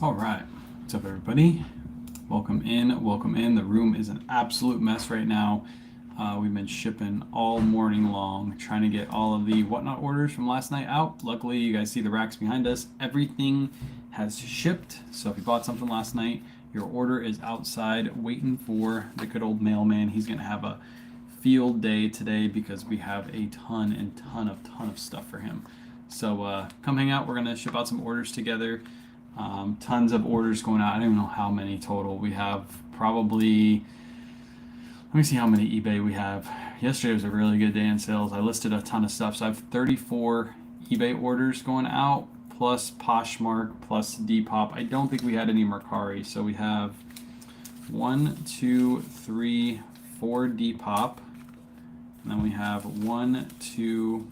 All right. What's up, everybody? Welcome in. Welcome in. The room is an absolute mess right now. We've been shipping all morning long, trying to get all of the whatnot orders from last night out. Luckily, you guys see the racks behind us. Everything has shipped. So if you bought something last night, your order is outside waiting for the good old mailman. He's going to have a field day today because we have a ton of stuff for him. So come hang out. We're going to ship out some orders together. Tons of orders going out. I don't even know how many total. We have probably, let me see how many eBay we have. Yesterday was a really good day in sales. I listed a ton of stuff. So I have 34 eBay orders going out, plus Poshmark, plus Depop. I don't think we had any Mercari. So we have 1, 2, 3, 4 Depop. And then we have 1, 2,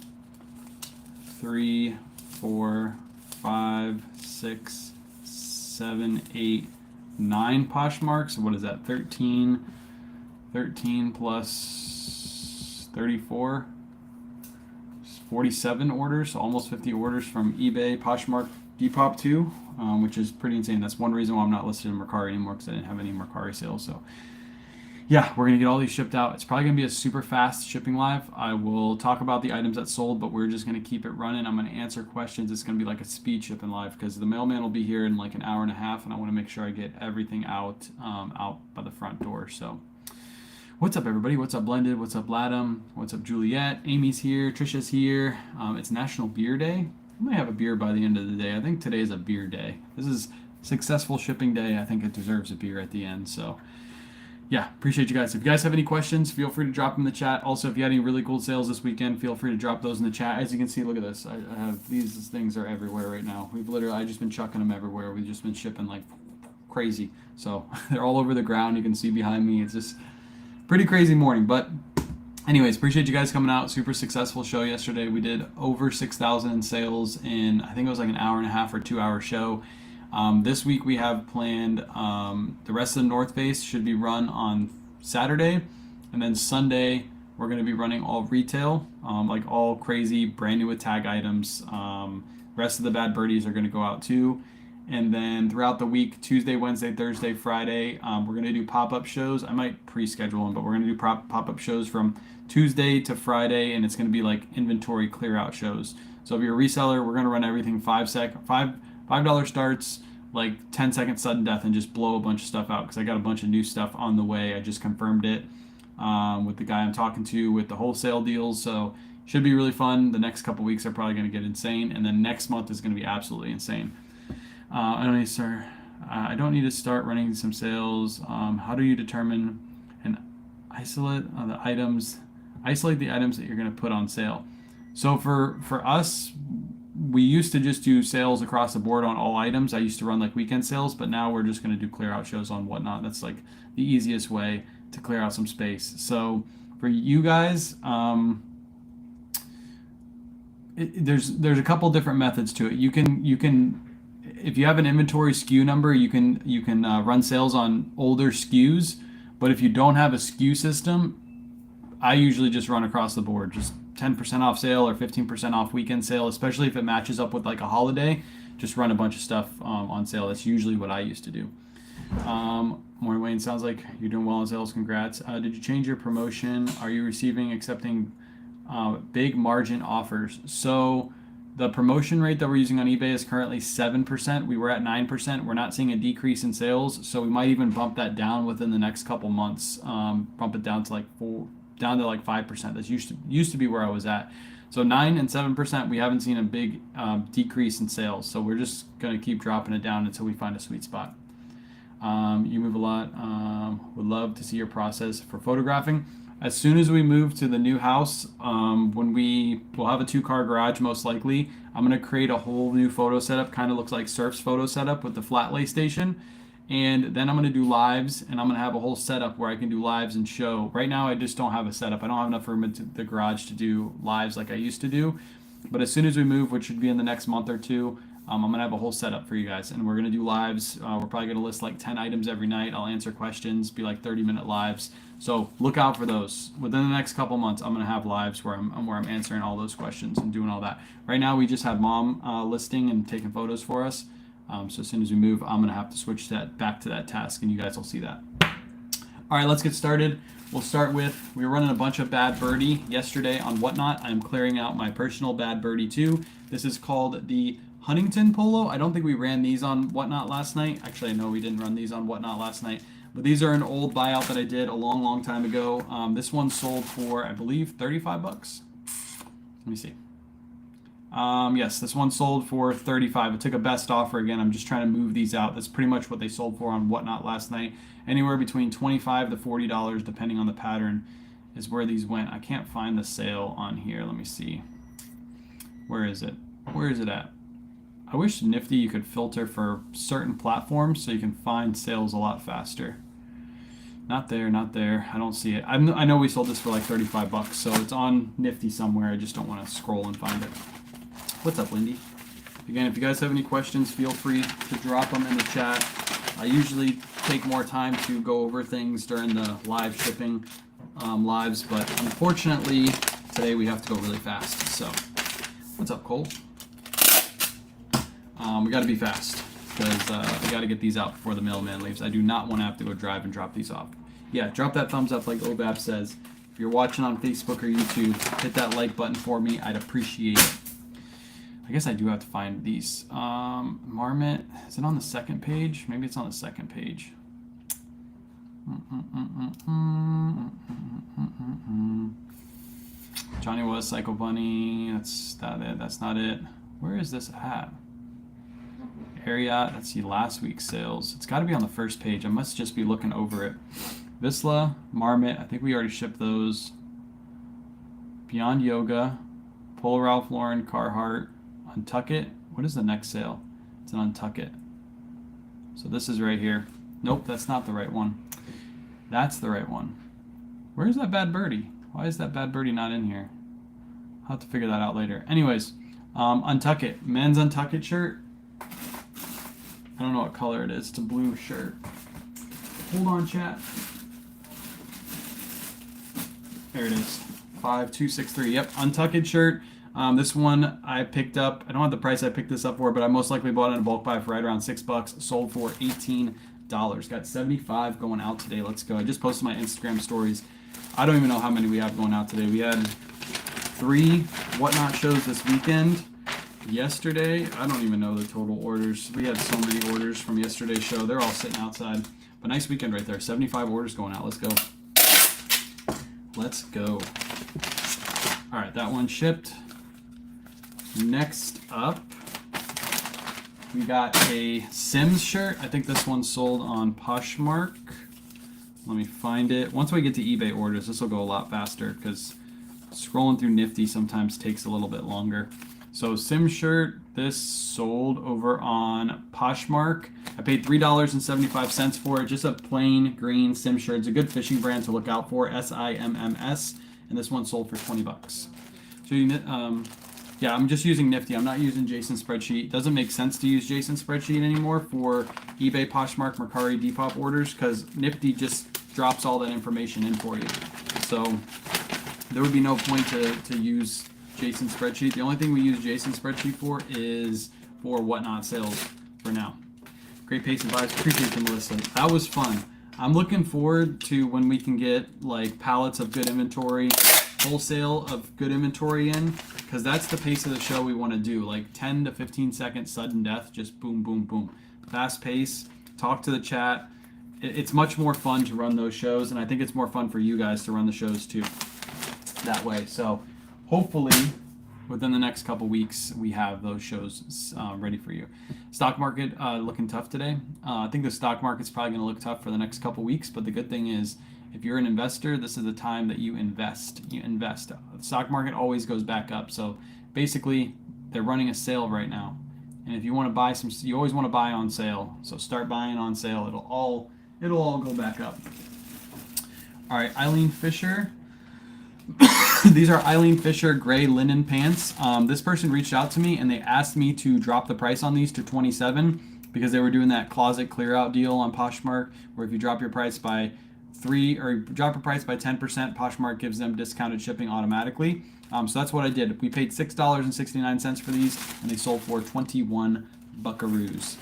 3, 4, 5, 6, 7, 8, 9 Poshmarks. So what is that? 13 plus 34, 47 orders, so almost 50 orders from eBay, Poshmark, Depop too, which is pretty insane. That's one reason why I'm not listed in Mercari anymore, because I didn't have any Mercari sales. So yeah, we're going to get all these shipped out. It's probably going to be a super fast shipping live. I will talk about the items that sold, but we're just going to keep it running. I'm going to answer questions. It's going to be like a speed shipping live because the mailman will be here in like an hour and a half, and I want to make sure I get everything out by the front door. So what's up, everybody? What's up, Blended? What's up, Ladam? What's up, Juliet? Amy's here. Trisha's here. It's National Beer Day. I might have a beer by the end of the day. I think today is a beer day. This is successful shipping day. I think it deserves a beer at the end. So yeah, appreciate you guys. If you guys have any questions, feel free to drop them in the chat. Also, if you had any really cool sales this weekend, feel free to drop those in the chat. As you can see, look at this. I have these things are everywhere right now. I've just been chucking them everywhere. We've just been shipping like crazy. So they're all over the ground. You can see behind me. It's just pretty crazy morning. But anyways, appreciate you guys coming out. Super successful show yesterday. We did over 6,000 in sales in, I think it was like an hour and a half or 2 hour show. This week we have planned the rest of the North Face should be run on Saturday, and then Sunday we're going to be running all retail, like all crazy brand new with tag items. Rest of the Bad Birdies are going to go out too, and then throughout the week, Tuesday, Wednesday, Thursday, Friday, we're going to do pop-up shows. I might pre-schedule them, but we're going to do pop-up shows from Tuesday to Friday, and it's going to be like inventory clear-out shows. So if you're a reseller, we're going to run everything $5 starts, like 10-second sudden death, and just blow a bunch of stuff out because I got a bunch of new stuff on the way. I just confirmed it with the guy I'm talking to with the wholesale deals. So should be really fun. The next couple weeks are probably going to get insane, and then next month is going to be absolutely insane. I don't need to start running some sales. How do you determine and isolate the items that you're going to put on sale? So for us, we used to just do sales across the board on all items. I used to run like weekend sales, but now we're just going to do clear out shows on whatnot. That's like the easiest way to clear out some space. So for you guys, there's a couple different methods to it. You can if you have an inventory SKU number, you can run sales on older SKUs. But if you don't have a SKU system, I usually just run across the board, just 10% off sale or 15% off weekend sale, especially if it matches up with like a holiday. Just run a bunch of stuff on sale. That's usually what I used to do. Morning, Wayne. Sounds like you're doing well in sales. Congrats. Did you change your promotion? Are you accepting big margin offers? So the promotion rate that we're using on eBay is currently 7%. We were at 9%. We're not seeing a decrease in sales, so we might even bump that down within the next couple months. Bump it down to like 5%. That's used to be where I was at. So 9 and 7%, we haven't seen a big decrease in sales. So we're just going to keep dropping it down until we find a sweet spot. You move a lot. Would love to see your process for photographing. As soon as we move to the new house, we'll have a 2-car garage most likely. I'm going to create a whole new photo setup. Kind of looks like Surf's photo setup with the flat lay station. And then I'm going to do lives, and I'm going to have a whole setup where I can do lives and show. Right now, I just don't have a setup. I don't have enough room in the garage to do lives like I used to do. But as soon as we move, which should be in the next month or two, I'm going to have a whole setup for you guys. And we're going to do lives. We're probably going to list like 10 items every night. I'll answer questions, be like 30-minute lives. So look out for those. Within the next couple months, I'm going to have lives where I'm answering all those questions and doing all that. Right now, we just have mom listing and taking photos for us. So as soon as we move, I'm going to have to switch that back to that task, and you guys will see that. All right, let's get started. We'll start with, we were running a bunch of bad birdie yesterday on Whatnot. I'm clearing out my personal bad birdie too. This is called the Huntington Polo. I don't think we ran these on Whatnot last night. Actually, I know we didn't run these on Whatnot last night. But these are an old buyout that I did a long time ago. This one sold for, I believe, 35 bucks. Let me see. Yes, this one sold for 35. It took a best offer again. I'm just trying to move these out. That's pretty much what they sold for on Whatnot last night. Anywhere between $25 to $40, depending on the pattern, is where these went. I can't find the sale on here. Let me see. Where is it? Where is it at? I wish Nifty you could filter for certain platforms so you can find sales a lot faster. Not there, not there. I don't see it. I know we sold this for like 35 bucks, so it's on Nifty somewhere. I just don't want to scroll and find it. What's up, Lindy? Again, if you guys have any questions, feel free to drop them in the chat. I usually take more time to go over things during the live shipping lives, but unfortunately, today we have to go really fast. So, what's up, Cole? We got to be fast because we got to get these out before the mailman leaves. I do not want to have to go drive and drop these off. Yeah, drop that thumbs up like Obab says. If you're watching on Facebook or YouTube, hit that like button for me. I'd appreciate it. I guess I do have to find these. Marmot, is it on the second page? Maybe it's on the second page. Johnny was Psycho Bunny. That's not it. That's not it. Where is this at? Ariat, let's see last week's sales. It's got to be on the first page. I must just be looking over it. Visla, Marmot, I think we already shipped those. Beyond Yoga, Polo Ralph Lauren, Carhartt, Untuckit. What is the next sale? It's an Untuckit. So this is right here. Nope, that's not the right one. That's the right one. Where's that bad birdie? Why is that bad birdie not in here? I'll have to figure that out later. Anyways, Untuckit. Men's Untuckit shirt. I don't know what color it is. It's a blue shirt. Hold on, chat. There it is. 5263. Yep, Untuckit shirt. This one I picked up. I don't have the price I picked this up for, but I most likely bought it in a bulk buy for right around $6. Sold for $18. Got 75 going out today. Let's go. I just posted my Instagram stories. I don't even know how many we have going out today. We had 3 Whatnot shows this weekend. Yesterday, I don't even know the total orders. We had so many orders from yesterday's show. They're all sitting outside. But nice weekend right there. 75 orders going out. Let's go. Let's go. All right, that one shipped. Next up, we got a Sims shirt. I think this one sold on Poshmark. Let me find it. Once we get to eBay orders, this will go a lot faster because scrolling through Nifty sometimes takes a little bit longer. So Sims shirt, this sold over on Poshmark. I paid $3.75 for it. Just a plain green Sims shirt. It's a good fishing brand to look out for, SIMMS. And this one sold for 20 bucks. So yeah, I'm just using Nifty. I'm not using Jason's spreadsheet. It doesn't make sense to use Jason's spreadsheet anymore for eBay, Poshmark, Mercari, Depop orders because Nifty just drops all that information in for you. So there would be no point to use Jason's spreadsheet. The only thing we use Jason's spreadsheet for is for Whatnot sales for now. Great pace advice. Appreciate you, Melissa. That was fun. I'm looking forward to when we can get like pallets of good inventory, wholesale of good inventory in, because that's the pace of the show we want to do. Like 10 to 15 second sudden death, just boom, boom, boom. Fast pace, talk to the chat. It's much more fun to run those shows, and I think it's more fun for you guys to run the shows too that way. So hopefully within the next couple weeks we have those shows ready for you. Stock market looking tough today. I think the stock market's probably going to look tough for the next couple weeks, but the good thing is if you're an investor, this is the time that you invest. The stock market always goes back up. So basically they're running a sale right now, and if you want to buy some, you always want to buy on sale. So start buying on sale. It'll all go back up. All right, Eileen Fisher. These are Eileen Fisher gray linen pants. This person reached out to me and they asked me to drop the price on these to $27 because they were doing that closet clear out deal on Poshmark where if you drop your price by 10%, Poshmark gives them discounted shipping automatically. So that's what I did. We paid $6.69 for these and they sold for $21. buckaroos.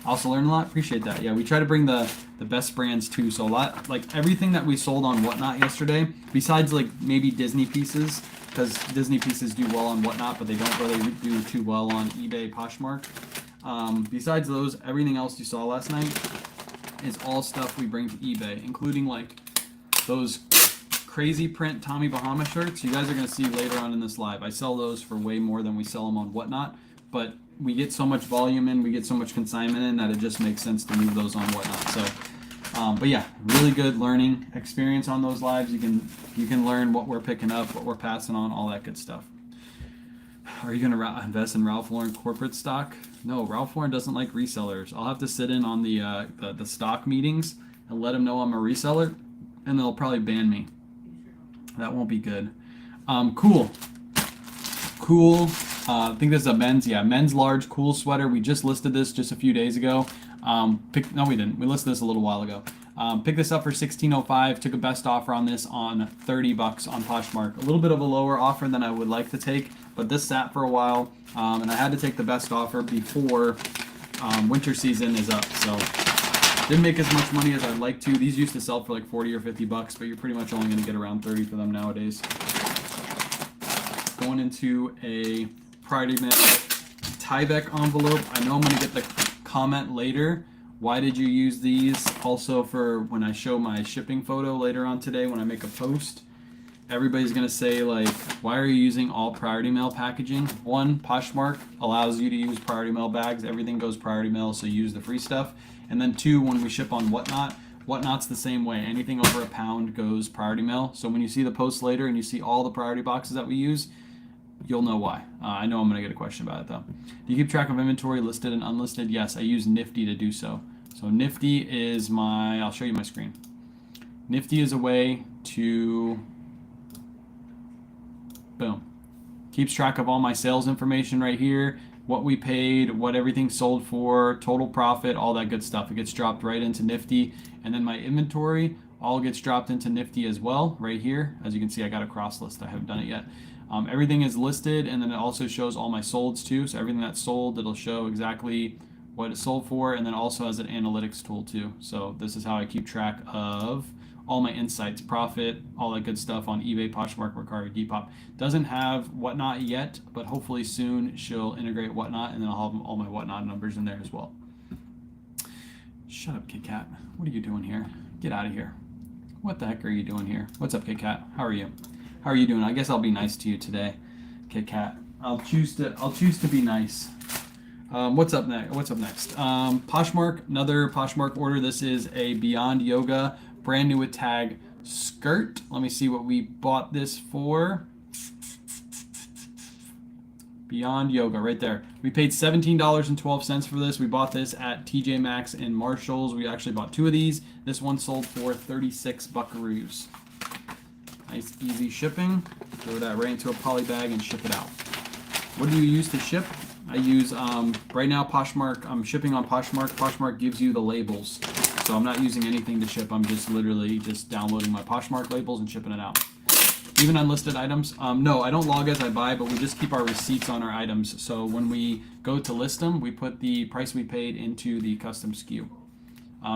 Also learned a lot. Appreciate that. Yeah, we try to bring the best brands too. So a lot, like everything that we sold on Whatnot yesterday, besides like maybe Disney pieces, because Disney pieces do well on Whatnot, but they don't really do too well on eBay, Poshmark. Besides those, everything else you saw last night is all stuff we bring to eBay, including like those crazy print Tommy Bahama shirts. You guys are going to see later on in this live. I sell those for way more than we sell them on Whatnot, but we get so much volume in, we get so much consignment in that it just makes sense to move those on Whatnot. So, but yeah, really good learning experience on those lives. You can learn what we're picking up, what we're passing on, all that good stuff. Are you going to invest in Ralph Lauren corporate stock? No, Ralph Lauren doesn't like resellers. I'll have to sit in on the stock meetings and let them know I'm a reseller, and they'll probably ban me. That won't be good. Cool. I think this is a men's large cool sweater. We just listed this just a few days ago. No, we didn't. We listed this a little while ago. Picked this up for $16.05. Took a best offer on this on $30 on Poshmark. A little bit of a lower offer than I would like to take, but this sat for a while, and I had to take the best offer before winter season is up. So didn't make as much money as I'd like to. These used to sell for like 40 or 50 bucks, but you're pretty much only going to get around 30 for them nowadays. Going into a Priority Mail Tyvek envelope. I know I'm going to get the comment later. Why did you use these? Also for when I show my shipping photo later on today when I make a post. Everybody's going to say like, why are you using all Priority Mail packaging? One, Poshmark allows you to use Priority Mail bags. Everything goes Priority Mail, so use the free stuff. And then two, when we ship on Whatnot, Whatnot's the same way. Anything over a pound goes Priority Mail. So when you see the post later and you see all the priority boxes that we use, you'll know why. I know I'm going to get a question about it though. Do you keep track of inventory listed and unlisted? Yes, I use Nifty to do so. So Nifty is I'll show you my screen. Nifty is a way to, boom, keeps track of all my sales information right here, what we paid, what everything sold for, total profit, all that good stuff. It gets dropped right into Nifty. And then my inventory all gets dropped into Nifty as well, right here. As you can see, I got a cross list. I haven't done it yet. Everything is listed, and then it also shows all my solds too. So everything that's sold, it'll show exactly what it sold for, and then also has an analytics tool too. So this is how I keep track of all my insights, profit, all that good stuff on eBay, Poshmark, Mercari, Depop. Doesn't have Whatnot yet, but hopefully soon she'll integrate Whatnot, and then I'll have all my Whatnot numbers in there as well. Shut up, Kit Kat. What are you doing here? Get out of here. What the heck are you doing here? What's up, Kit Kat? How are you? How are you doing? I guess I'll be nice to you today, Kit Kat. I'll choose to be nice. What's up next? Poshmark, another Poshmark order. This is a Beyond Yoga brand new with tag skirt. Let me see what we bought this for. Beyond Yoga, right there. We paid $17.12 for this. We bought this at TJ Maxx and Marshalls. We actually bought two of these. This one sold for 36 buckaroos. Nice easy shipping. Throw that right into a poly bag and ship it out. What do you use to ship? I use, right now Poshmark, I'm shipping on Poshmark. Poshmark gives you the labels. So I'm not using anything to ship. I'm just literally just downloading my Poshmark labels and shipping it out. Even unlisted items? No, I don't log as I buy, but we just keep our receipts on our items. So when we go to list them, we put the price we paid into the custom SKU.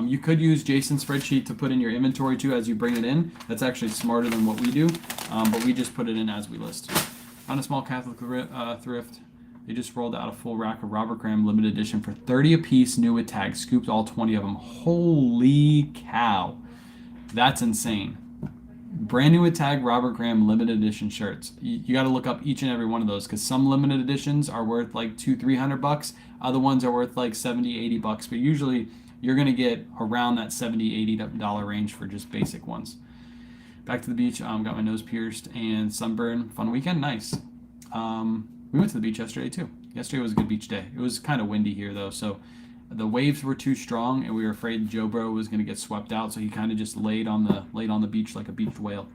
You could use Jason's spreadsheet to put in your inventory too as you bring it in. That's actually smarter than what we do, but we just put it in as we list. On a small Catholic thrift, they just rolled out a full rack of Robert Graham limited edition for 30 a piece, new with tags. Scooped all 20 of them. Holy cow. That's insane. Brand new with tag Robert Graham limited edition shirts. You got to look up each and every one of those because some limited editions are worth like $200-300. Other ones are worth like $70-80, but usually you're going to get around that $70-80 range for just basic ones. Back to the beach. Got my nose pierced and sunburn. Fun weekend. Nice. We went to the beach yesterday too. Yesterday was a good beach day. It was kind of windy here though, so the waves were too strong and we were afraid Joe Bro was going to get swept out, so he kind of just laid on the beach like a beached whale.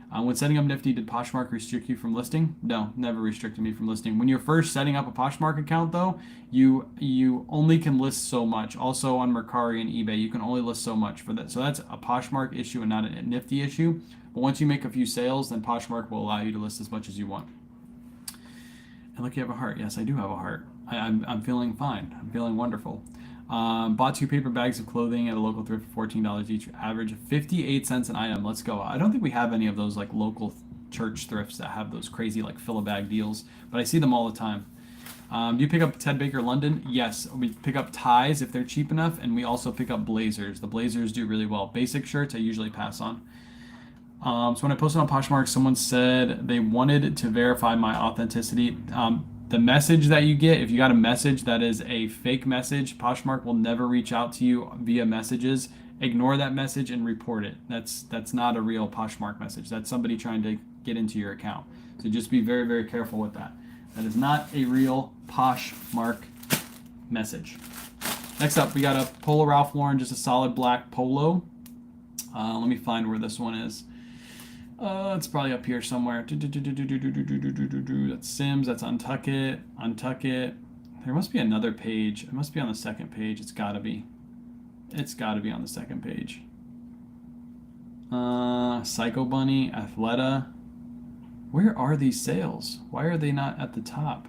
When setting up Nifty, did Poshmark restrict you from listing? No, never restricted me from listing. When you're first setting up a Poshmark account though, you only can list so much. Also on Mercari and eBay, you can only list so much for that. So that's a Poshmark issue and not a Nifty issue. But once you make a few sales, then Poshmark will allow you to list as much as you want. And look, you have a heart. Yes, I do have a heart. I'm feeling fine. I'm feeling wonderful. Bought 2 paper bags of clothing at a local thrift for $14 each, average of 58 cents an item. Let's go. I don't think we have any of those like local church thrifts that have those crazy like fill a bag deals, but I see them all the time. Do you pick up Ted Baker London? Yes, we pick up ties if they're cheap enough, and we also pick up blazers. The blazers do really well. Basic shirts I usually pass on. So when I posted on Poshmark, someone said they wanted to verify my authenticity. The message that you get, if you got a message that is a fake message, Poshmark will never reach out to you via messages. Ignore that message and report it. That's not a real Poshmark message. That's somebody trying to get into your account. So just be very, very careful with that. That is not a real Poshmark message. Next up, we got a Polo Ralph Lauren, just a solid black polo. Let me find where this one is. It's probably up here somewhere. That's Sims. That's Untuck It. Untuck It. There must be another page. It must be on the second page. It's gotta be. It's gotta be on the second page. Psycho Bunny. Athleta. Where are these sales? Why are they not at the top?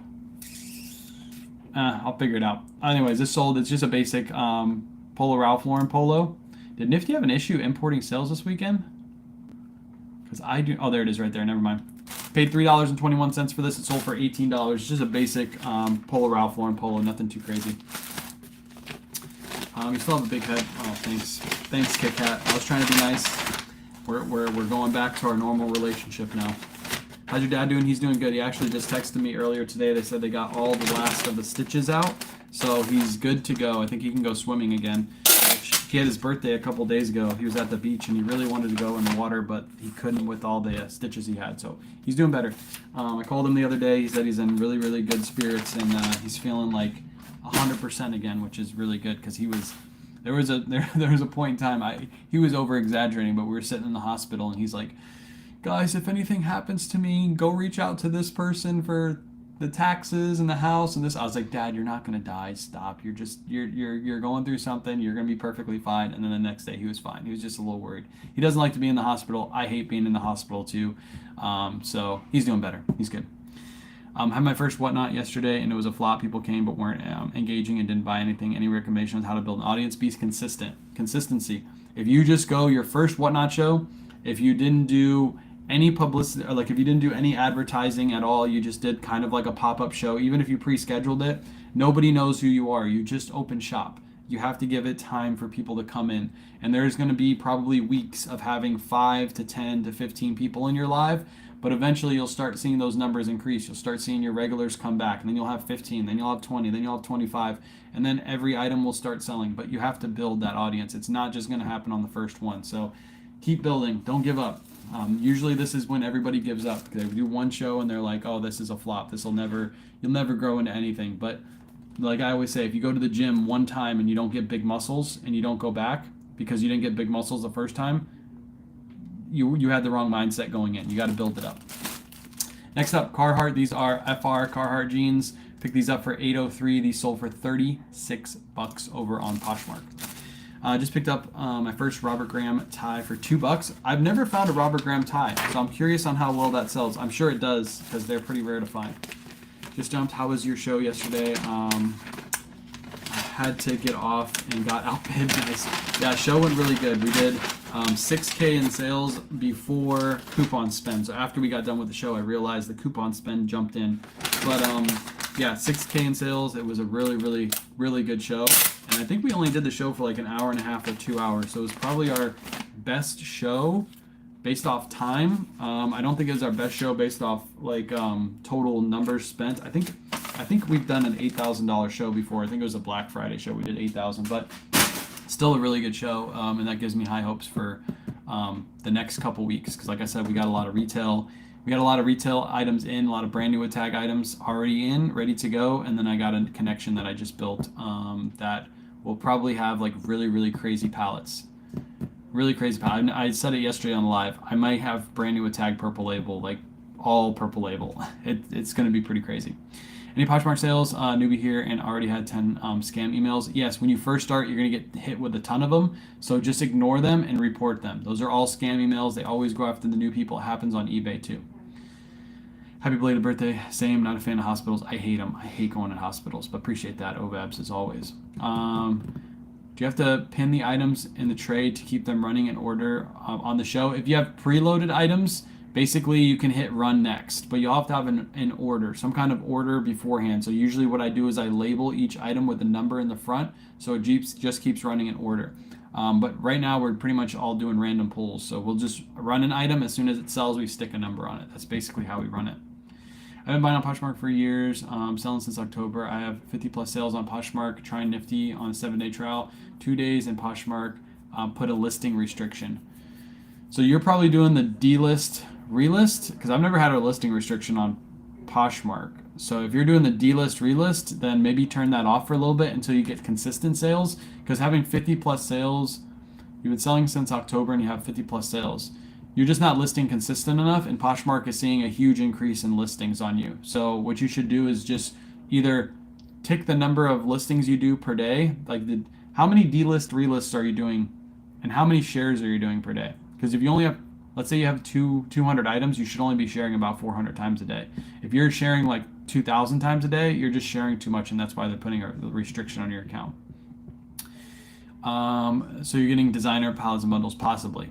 I'll figure it out. Anyways, this sold. It's just a basic Polo Ralph Lauren polo. Did Nifty have an issue importing sales this weekend? Because I do. Oh, there it is right there. Never mind. Paid $3.21 for this. It sold for $18. It's just a basic Polo Ralph Lauren polo. Nothing too crazy. You still have a big head. Oh, thanks. Thanks, Kit Kat. I was trying to be nice. We're going back to our normal relationship now. How's your dad doing? He's doing good. He actually just texted me earlier today. They said they got all the last of the stitches out. So he's good to go. I think he can go swimming again. He had his birthday a couple days ago. He was at the beach and he really wanted to go in the water, but he couldn't with all the stitches he had. So he's doing better. I called him the other day. He said he's in really, really good spirits and he's feeling like 100% again, which is really good because he was. There was a point in time he was over exaggerating, but we were sitting in the hospital and he's like, guys, if anything happens to me, go reach out to this person for the taxes and the house and this. I was like, Dad, you're not gonna die. Stop. You're going through something. You're gonna be perfectly fine. And then the next day he was fine. He was just a little worried. He doesn't like to be in the hospital. I hate being in the hospital too. So he's doing better. He's good. Had my first whatnot yesterday and it was a flop. People came but weren't engaging and didn't buy anything. Any recommendations on how to build an audience? Be consistent. Consistency. If you just go your first whatnot show, if you didn't do any publicity, or like if you didn't do any advertising at all, you just did kind of like a pop-up show, even if you pre-scheduled it, nobody knows who you are. You just open shop. You have to give it time for people to come in. And there's going to be probably weeks of having 5 to 10 to 15 people in your live, but eventually you'll start seeing those numbers increase. You'll start seeing your regulars come back, and then you'll have 15, then you'll have 20, then you'll have 25, and then every item will start selling. But you have to build that audience. It's not just going to happen on the first one. So keep building. Don't give up. Usually this is when everybody gives up. They do one show and they're like, oh, this is a flop. You'll never grow into anything. But like I always say, if you go to the gym one time and you don't get big muscles and you don't go back because you didn't get big muscles the first time, you had the wrong mindset going in. You got to build it up. Next up, Carhartt. These are FR Carhartt jeans. Picked these up for $8.03. These sold for $36 over on Poshmark. Just picked up my first Robert Graham tie for $2. I've never found a Robert Graham tie, so I'm curious on how well that sells. I'm sure it does because they're pretty rare to find. Just jumped. How was your show yesterday? I had to get off and got outbid. Nice. Yeah, show went really good. We did $6K in sales before coupon spend. So after we got done with the show, I realized the coupon spend jumped in. But yeah, $6K in sales. It was a really, really, really good show. And I think we only did the show for like an hour and a half or 2 hours. So it was probably our best show based off time. I don't think it was our best show based off like total numbers spent. I think we've done an $8,000 show before. I think it was a Black Friday show. We did 8,000, but still a really good show. And that gives me high hopes for the next couple weeks. Because like I said, we got a lot of retail. We got a lot of retail items in, a lot of brand new tag items already in, ready to go. And then I got a connection that I just built that will probably have like really, really crazy palettes. Really crazy palette. I said it yesterday on the live. I might have brand new tag purple label, like all purple label. It's going to be pretty crazy. Any Poshmark sales? Newbie here and already had 10 scam emails. Yes, when you first start, you're going to get hit with a ton of them. So just ignore them and report them. Those are all scam emails. They always go after the new people. It happens on eBay too. Happy belated birthday. Same, not a fan of hospitals. I hate them. I hate going to hospitals, but appreciate that, OVABs, as always. Do you have to pin the items in the tray to keep them running in order on the show? If you have preloaded items, basically you can hit run next, but you'll have to have an order, some kind of order beforehand. So usually what I do is I label each item with a number in the front, so it just keeps running in order. But right now we're pretty much all doing random pulls. So we'll just run an item. As soon as it sells, we stick a number on it. That's basically how we run it. I've been buying on Poshmark for years, selling since October. I have 50 plus sales on Poshmark, trying Nifty on a 7-day trial, 2 days in Poshmark, put a listing restriction. So you're probably doing the delist, relist, because I've never had a listing restriction on Poshmark. So if you're doing the delist, relist, then maybe turn that off for a little bit until you get consistent sales, because having 50 plus sales, you've been selling since October and you have 50 plus sales, you're just not listing consistent enough, and Poshmark is seeing a huge increase in listings on you. So what you should do is just either tick the number of listings you do per day, like how many delist, relists are you doing, and how many shares are you doing per day? Because if you only have, let's say you have 200 items, you should only be sharing about 400 times a day. If you're sharing like 2,000 times a day, you're just sharing too much, and that's why they're putting a restriction on your account. So you're getting designer pallets and bundles, possibly.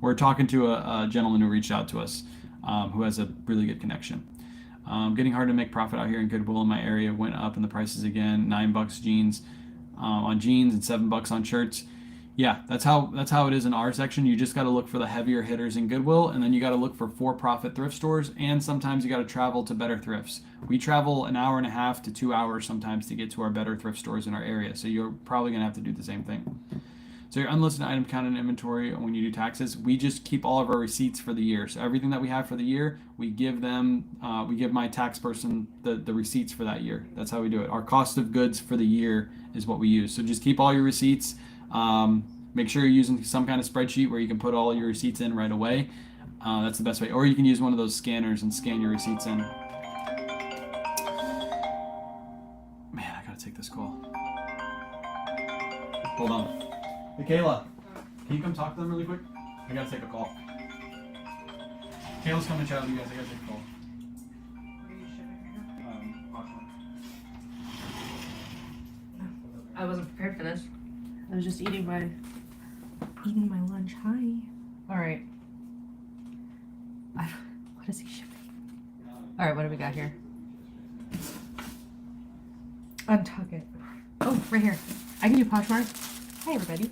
We're talking to a gentleman who reached out to us, who has a really good connection. Getting hard to make profit out here in Goodwill in my area. Went up in the prices again. $9 jeans on jeans and $7 on shirts. Yeah, that's how it is in our section. You just got to look for the heavier hitters in Goodwill, and then you got to look for for-profit thrift stores, and sometimes you got to travel to better thrifts. We travel an hour and a half to 2 hours sometimes to get to our better thrift stores in our area, so you're probably gonna have to do the same thing. So your unlisted item count and inventory when you do taxes, we just keep all of our receipts for the year. So everything that we have for the year, we give them, we give my tax person the receipts for that year. That's how we do it. Our cost of goods for the year is what we use. So just keep all your receipts. Make sure you're using some kind of spreadsheet where you can put all your receipts in right away. That's the best way. Or you can use one of those scanners and scan your receipts in. Man, I gotta take this call. Hold on. Hey, Kayla, can you come talk to them really quick? I gotta take a call. Kayla's coming to chat with you guys. I gotta take a call. I wasn't prepared for this. I was just eating my lunch. Hi. All right. What is he shipping? All right, what do we got here? Untuck it. Oh, right here. I can do Poshmark. Hi, everybody.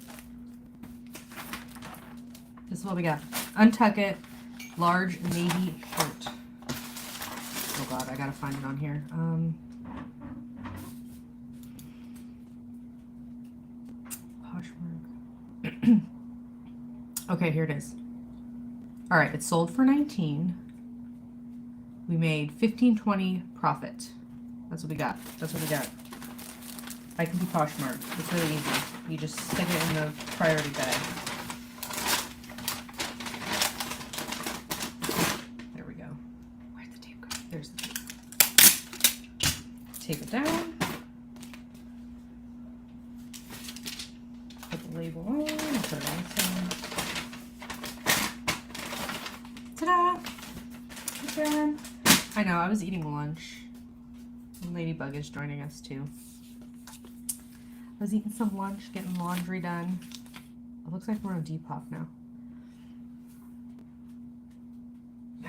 This is what we got. Untuck it, large navy shirt. Oh God, I gotta find it on here. Poshmark. Okay, here it is. All right, it's sold for $19. We made $15.20 profit. That's what we got. I can do Poshmark. It's really easy. You just stick it in the priority bag. There we go. Where'd the tape go? There's the tape. Tape it down. Put the label on. Put it on the side. Ta-da! Done. I know, I was eating lunch. Ladybug is joining us too. I was eating some lunch, getting laundry done. It looks like we're on Depop now. I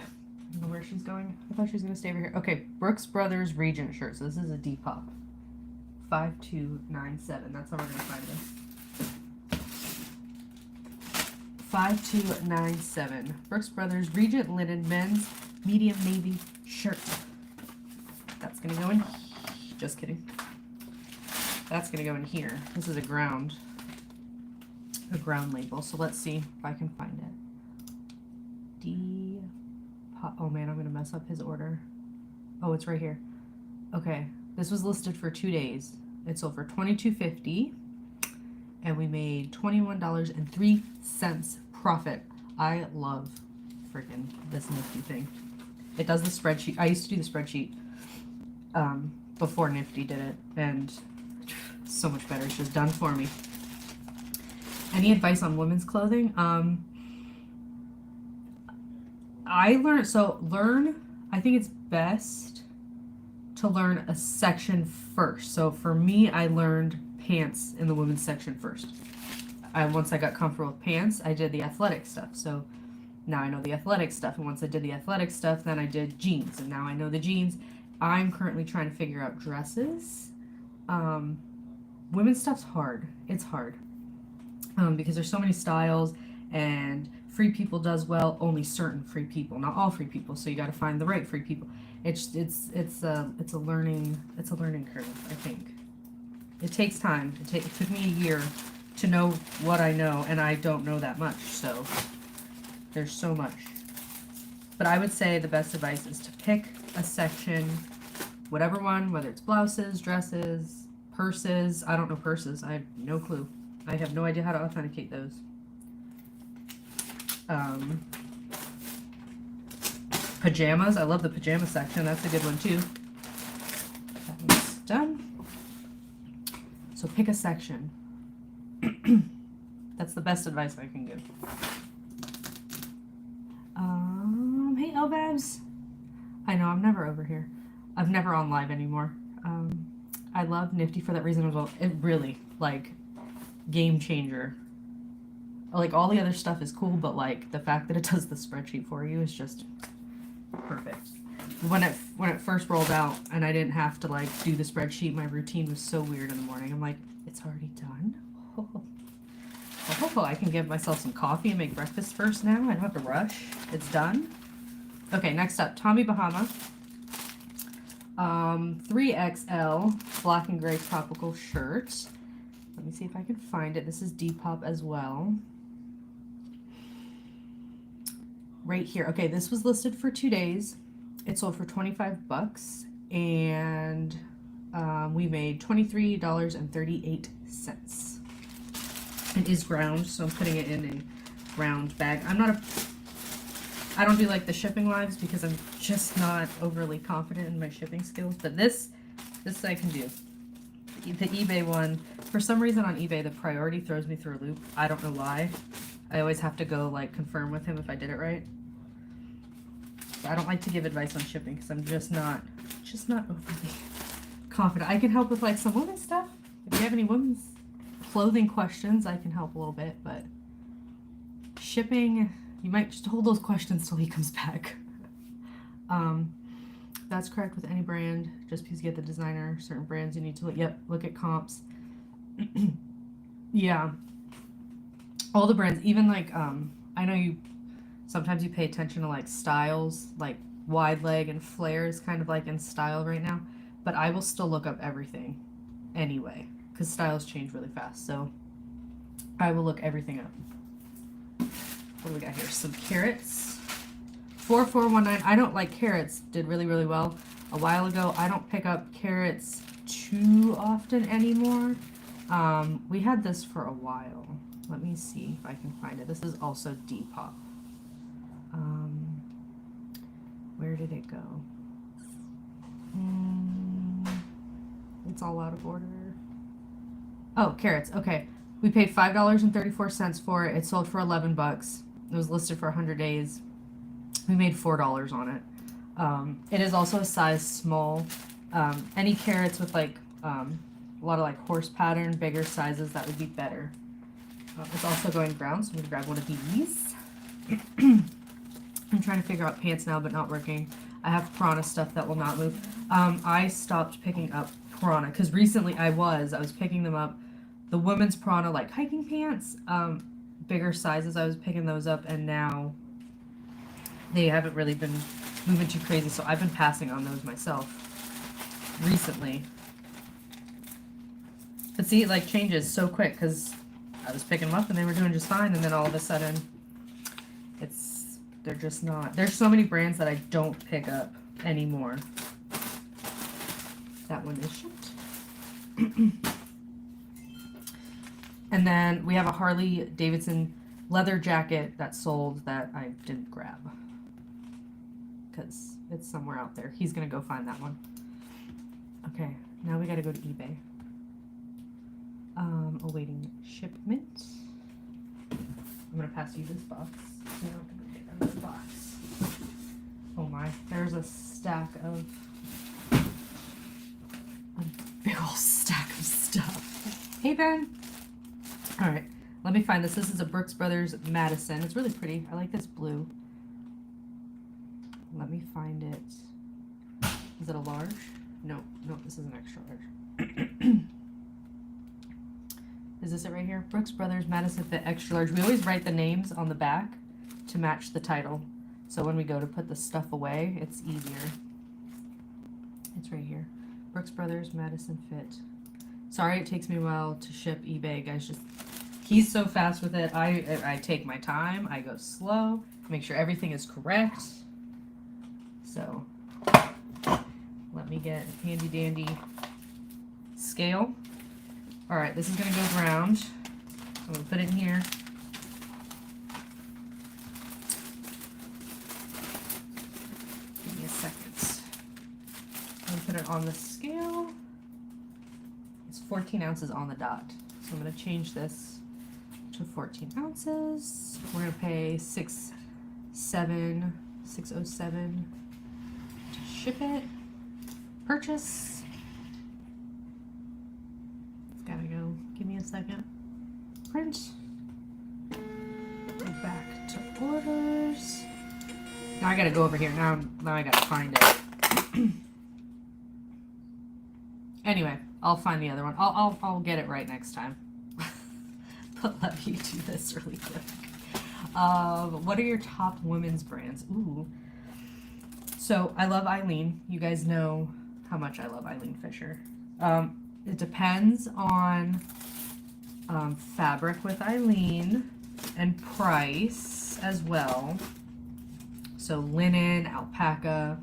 don't know where she's going. I thought she was going to stay over here. Okay, Brooks Brothers Regent shirt. So this is a Depop. 5297. That's how we're going to find this. 5297. Brooks Brothers Regent Linen Men's Medium Navy Shirt. That's going to go in. Just kidding. That's gonna go in here. This is a ground label. So let's see if I can find it. Oh man, I'm gonna mess up his order. Oh, it's right here. Okay, this was listed for 2 days. It sold for $22.50, and we made $21.03 profit. I love freaking this Nifty thing. It does the spreadsheet. I used to do the spreadsheet before Nifty did it, and so much better. It's just done for me. Any advice on women's clothing? I learned, so learn, I think it's best to learn a section first. So for me, I learned pants in the women's section first. Once I got comfortable with pants, I did the athletic stuff. So now I know the athletic stuff. And once I did the athletic stuff, then I did jeans. And now I know the jeans. I'm currently trying to figure out dresses. Women's stuff's hard. It's hard. Because there's so many styles, and Free People does well only certain free people, not all free people. So you got to find the right free people. It's a learning curve. I think it takes time. It took me a year to know what I know, and I don't know that much. So there's so much. But I would say the best advice is to pick a section, whatever one, whether it's blouses, dresses, purses. I don't know purses. I have no clue. I have no idea how to authenticate those. Pajamas. I love the pajama section. That's a good one too. That one's done. So pick a section. That's the best advice I can give. Hey Elvabs. I know I'm never over here. I'm never on live anymore. I love Nifty for that reason as well. It really, like, game changer. Like, all the other stuff is cool, but like the fact that it does the spreadsheet for you is just perfect. When it first rolled out and I didn't have to like do the spreadsheet, my routine was so weird in the morning. I'm like, it's already done. I can give myself some coffee and make breakfast first now. I don't have to rush. It's done. Okay, next up, Tommy Bahama. 3XL black and gray tropical shirt. Let me see if I can find it. This is Depop as well. Right here. Okay, this was listed for 2 days. It sold for $25, and we made $23.38. It is ground, so I'm putting it in a ground bag. I don't do like the shipping lives because I'm just not overly confident in my shipping skills, but this I can do. The eBay one, for some reason on eBay, the priority throws me through a loop. I don't know why. I always have to go like confirm with him if I did it right. I don't like to give advice on shipping because I'm just not overly confident. I can help with like some women's stuff. If you have any women's clothing questions, I can help a little bit, but shipping, you might just hold those questions till he comes back. That's correct with any brand. Just because you get the designer, certain brands you need to look at comps. Yeah. All the brands, even like, I know sometimes you pay attention to like styles, like wide leg and flare is kind of like in style right now, but I will still look up everything anyway, because styles change really fast, so I will look everything up. What do we got here? Some carrots. 4419. I don't like carrots. Did really, really well a while ago. I don't pick up carrots too often anymore. We had this for a while. Let me see if I can find it. This is also Depop. Where did it go? It's all out of order. Oh, carrots. Okay. We paid $5.34 for it. It sold for $11. It was listed for 100 days. We made $4 on it. It is also a size small. Any carrots with like a lot of like horse pattern, bigger sizes, that would be better. It's also going brown, so I'm gonna grab one of these. I'm trying to figure out pants now, but not working. I have Prana stuff that will not move. I stopped picking up Prana because recently I was picking them up. The women's Prana like hiking pants, bigger sizes, I was picking those up, and now they haven't really been moving too crazy, so I've been passing on those myself recently. But see, it like changes so quick because I was picking them up and they were doing just fine, and then all of a sudden they're just not. There's so many brands that I don't pick up anymore. That one is shipped. And then we have a Harley Davidson leather jacket that sold that I didn't grab because it's somewhere out there. He's gonna go find that one. Okay, now we gotta go to eBay. Awaiting shipment. I'm gonna pass you this box. You don't have to get out of the box. Oh my, there's a stack of, a big old stack of stuff. Hey Ben. All right, let me find this. This is a Brooks Brothers Madison. It's really pretty. I like this blue. Let me find it. Is it a large? No, this is an extra large. Is this it right here? Brooks Brothers Madison Fit Extra Large. We always write the names on the back to match the title. So when we go to put the stuff away, it's easier. It's right here. Brooks Brothers Madison Fit. Sorry it takes me a while to ship eBay, guys. Just he's so fast with it. I take my time. I go slow. Make sure everything is correct. So let me get a handy dandy scale. All right, this is gonna go round. I'm gonna put it in here. Give me a second. I'm gonna put it on the scale. It's 14 ounces on the dot. So I'm gonna change this to 14 ounces. We're gonna pay $607 to ship it. Purchase. Gotta go. Give me a second. Print. Go back to orders. Now I gotta go over here. Now I gotta find it. Anyway, I'll find the other one. I'll get it right next time. But let me do this really quick. What are your top women's brands? Ooh. So I love Eileen. You guys know how much I love Eileen Fisher. It depends on fabric with Eileen and price as well. So linen, alpaca,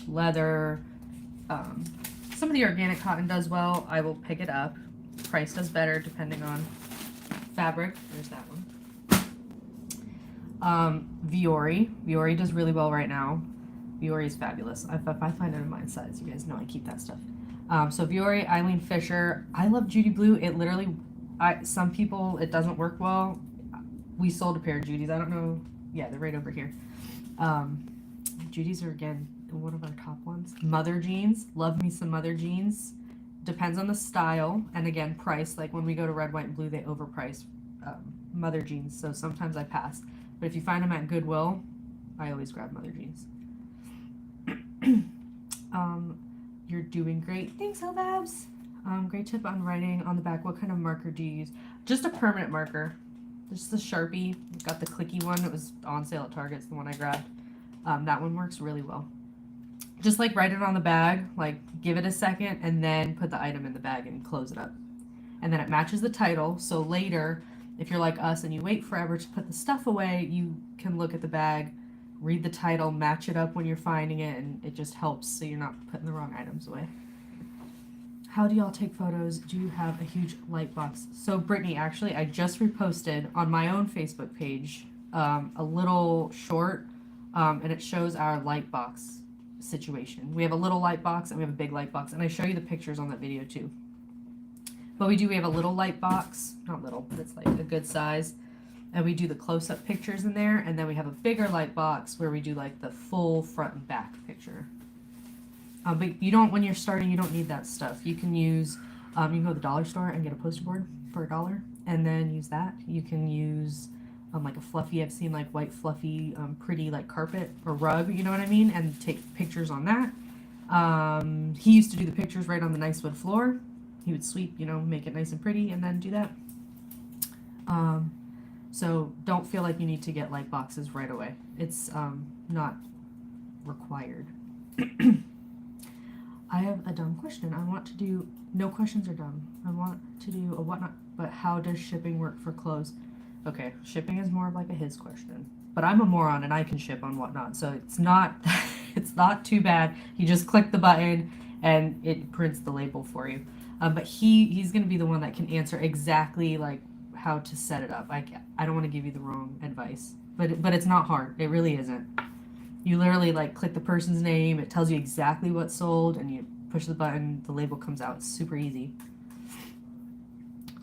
leather, some of the organic cotton does well. I will pick it up. Price does better depending on fabric. There's that one. Viore. Viore does really well right now. Viore is fabulous. If I find it in my size, you guys know I keep that stuff. So Viore, Eileen Fisher. I love Judy Blue. It literally, some people, it doesn't work well. We sold a pair of Judy's. I don't know. Yeah, they're right over here. Judy's are, again, one of our top ones. Mother jeans. Love me some Mother jeans. Depends on the style. And again, price. Like when we go to red, white, and blue, they overprice Mother jeans. So sometimes I pass. But if you find them at Goodwill, I always grab Mother jeans. You're doing great. Thanks, Elvabs. Great tip on writing on the back. What kind of marker do you use? Just a permanent marker. Just the Sharpie. Got the clicky one. It was on sale at Target. It's the one I grabbed. That one works really well. Just like write it on the bag. Like give it a second and then put the item in the bag and close it up. And then it matches the title. So later, if you're like us and you wait forever to put the stuff away, you can look at the bag, read the title, match it up when you're finding it, and it just helps so you're not putting the wrong items away. How do y'all take photos? Do you have a huge light box? So Brittany, actually, I just reposted on my own Facebook page a little short, and it shows our light box situation. We have a little light box and we have a big light box, and I show you the pictures on that video too. But we have a little light box, not little, but it's like a good size. And we do the close-up pictures in there, and then we have a bigger light box where we do like the full front and back picture. But you don't, when you're starting, you don't need that stuff. You can use, you can go to the dollar store and get a poster board for $1 and then use that. You can use like a fluffy, I've seen like white fluffy, pretty like carpet or rug, you know what I mean? And take pictures on that. He used to do the pictures right on the nice wood floor. He would sweep, you know, make it nice and pretty and then do that. So don't feel like you need to get light boxes right away. It's not required. I have a dumb question. I want to do, no questions are dumb. I want to do a whatnot, but how does shipping work for clothes? Okay, shipping is more of like a his question. But I'm a moron and I can ship on whatnot, so it's not it's not too bad. You just click the button and it prints the label for you. But he's gonna be the one that can answer exactly like how to set it up. I don't want to give you the wrong advice, but it's not hard. It really isn't. You literally like click the person's name, it tells you exactly what's sold, and you push the button, the label comes out. It's super easy.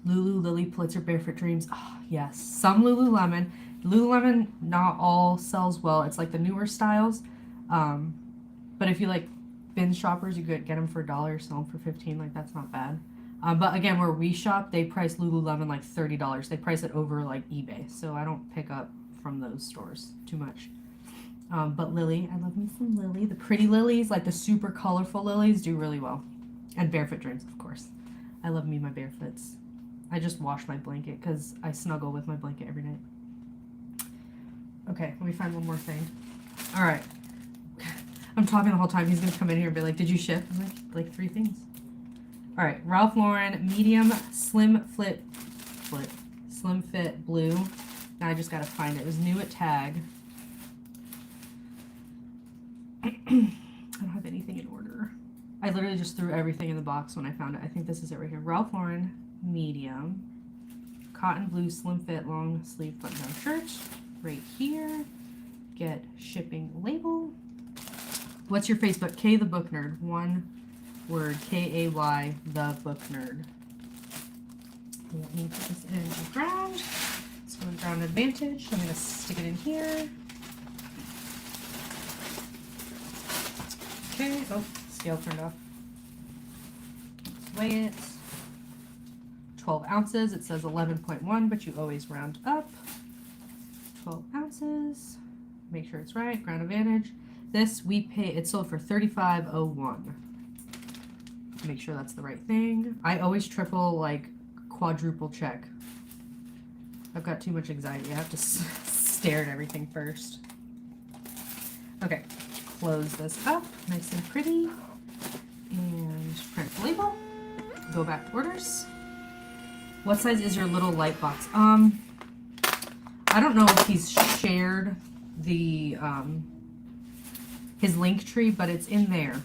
Lulu, Lily, Pulitzer, Barefoot Dreams. Oh, yes. Some Lululemon. Lululemon, not all sells well. It's like the newer styles. But if you like bin shoppers, you could get them for $1, sell them for 15. Like that's not bad. But again, where we shop, they price Lululemon like $30. They price it over like eBay. So I don't pick up from those stores too much. But Lily, I love me some Lily. The pretty lilies, like the super colorful lilies, do really well. And Barefoot Dreams, of course. I love me my barefoots. I just wash my blanket because I snuggle with my blanket every night. Okay, let me find one more thing. All right. I'm talking the whole time. He's going to come in here and be like, did you ship? I'm like 3 things. All right, Ralph Lauren medium slim fit blue. Now I just got to find it. It was new at Tag. I don't have anything in order. I literally just threw everything in the box when I found it. I think this is it right here. Ralph Lauren medium cotton blue slim fit long sleeve button down shirt. Right here. Get shipping label. What's your Facebook? K the Book Nerd. One word. K-A-Y the Book Nerd. Let me put this in the ground. Let's go to ground advantage. I'm going to stick it in here. Okay. Oh, scale turned off. Let's weigh it. 12 ounces. It says 11.1, but you always round up. 12 ounces. Make sure it's right. Ground advantage. This we pay. It sold for $35.01. Make sure that's the right thing. I always triple, like quadruple check. I've got too much anxiety. I have to stare at everything first. Okay, close this up, nice and pretty, and print the label. Go back to orders. What size is your little light box? I don't know if he's shared the his link tree, but it's in there.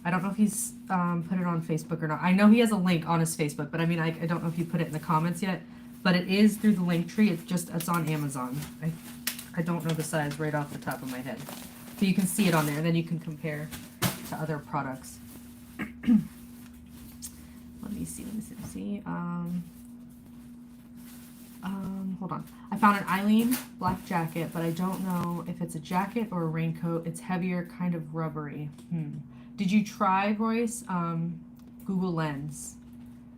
I don't know if he's put it on Facebook or not. I know he has a link on his Facebook, but I mean, I don't know if he put it in the comments yet. But it is through the link tree. It's on Amazon. I don't know the size right off the top of my head. So you can see it on there, and then you can compare to other products. Let me see. Hold on. I found an Eileen black jacket, but I don't know if it's a jacket or a raincoat. It's heavier, kind of rubbery. Did you try, Royce? Google Lens.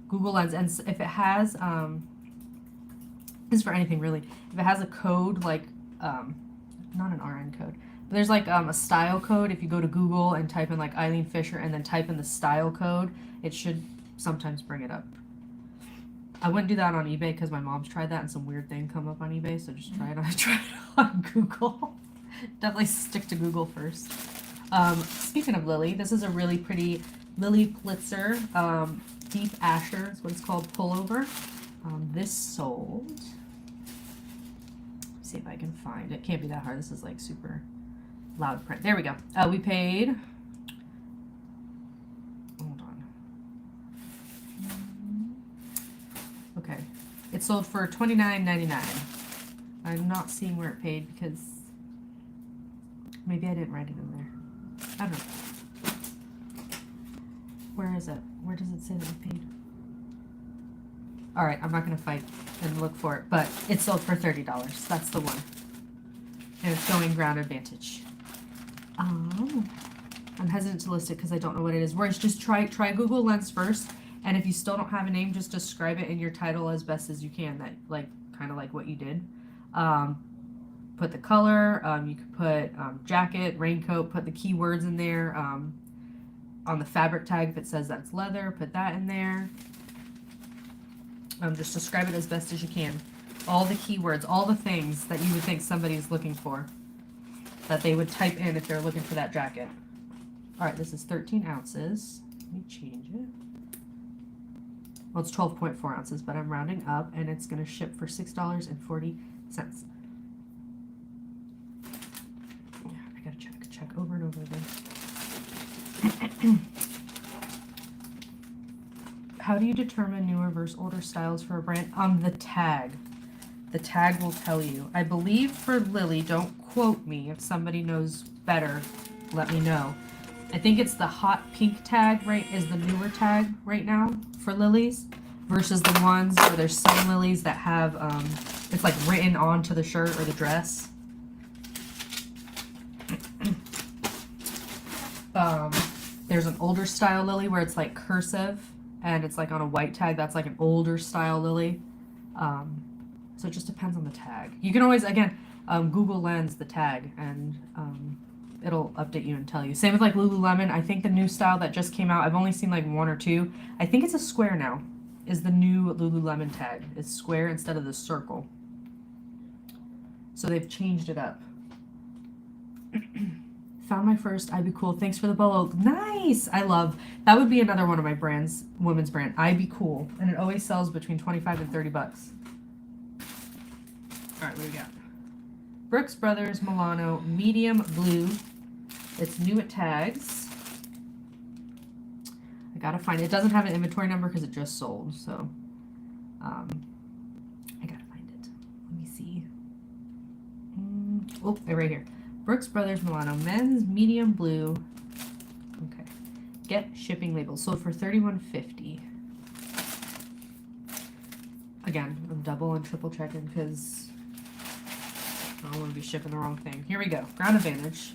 Google Lens, and if it has, this is for anything really. If it has a code like, not an RN code, but there's like a style code. If you go to Google and type in like Eileen Fisher and then type in the style code, it should sometimes bring it up. I wouldn't do that on eBay because my mom's tried that and some weird thing come up on eBay. So just try it on Google. Definitely stick to Google first. Speaking of Lily, this is a really pretty Lily Plitzer Deep Asher. That's what it's called, pullover. This sold. Let's see if I can find it. Can't be that hard. This is like super loud print. There we go. We paid. Hold on. Okay, it sold for $29.99. I'm not seeing where it paid because maybe I didn't write it in there. I don't know. Where is it? Where does it say that we paid? All right, I'm not going to fight and look for it, but it sold for $30. That's the one. And it's going ground advantage. I'm hesitant to list it because I don't know what it is. Whereas just try Google Lens first, and if you still don't have a name, just describe it in your title as best as you can. That kind of like what you did. Put the color. You could put jacket, raincoat. Put the keywords in there. On the fabric tag, if it says that's leather, put that in there. Just describe it as best as you can. All the keywords, all the things that you would think somebody's looking for, that they would type in if they're looking for that jacket. All right, this is 13 ounces. Let me change it. Well, it's 12.4 ounces, but I'm rounding up, and it's going to ship for $6.40. Yeah, I got to check over and over again. How do you determine newer versus older styles for a brand? The tag. The tag will tell you. I believe for Lily, don't quote me. If somebody knows better, let me know. I think it's the hot pink tag, right, is the newer tag right now for lilies versus the ones where there's some lilies that have It's like written onto the shirt or the dress. There's an older style lily where it's like cursive and it's like on a white tag. That's like an older style lily. So it just depends on the tag. You can always, again, Google Lens the tag and it'll update you and tell you. Same with like Lululemon. I think the new style that just came out, I've only seen like one or two. I think it's a square now, is the new Lululemon tag. It's square instead of the circle. So they've changed it up. Found my first I Be Cool. Thanks for the bolo. Nice! I love, that would be another one of my brands, women's brand. I Be Cool. And it always sells between 25 and 30 bucks. All right, what do we got? Brooks Brothers Milano medium blue. It's new at tags. I gotta find it. It doesn't have an inventory number because it just sold, so I gotta find it. Let me see. Oh, right here. Brooks Brothers Milano men's medium blue. Okay. Get shipping label. Sold for $31.50. Again, I'm double and triple checking because I don't want to be shipping the wrong thing. Here we go. Ground Advantage.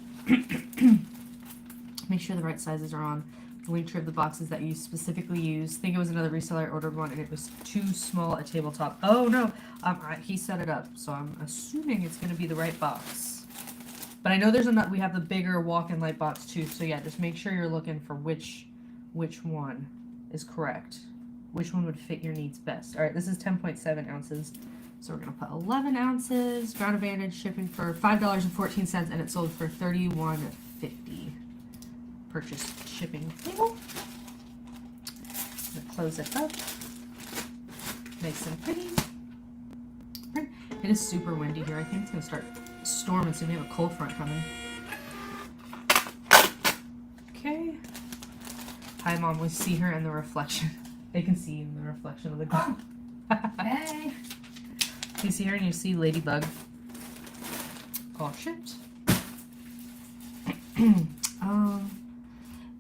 Make sure the right sizes are on. Link to the boxes that you specifically use. Think it was another reseller. I ordered one and it was too small a tabletop. Oh no, he set it up, so I'm assuming it's going to be the right box. But I know there's we have the bigger walk-in light box too. So yeah, just make sure you're looking for which one is correct. Which one would fit your needs best. All right, this is 10.7 ounces. So we're going to put 11 ounces. Ground Advantage shipping for $5.14 and it sold for $31.50. Purchase shipping label. Close it up. Nice and pretty. It is super windy here. I think it's going to start storming soon. We have a cold front coming. Okay. Hi, Mom. We see her in the reflection. They can see in the reflection of the glass. Hey. You see her and you see Ladybug. All shipped.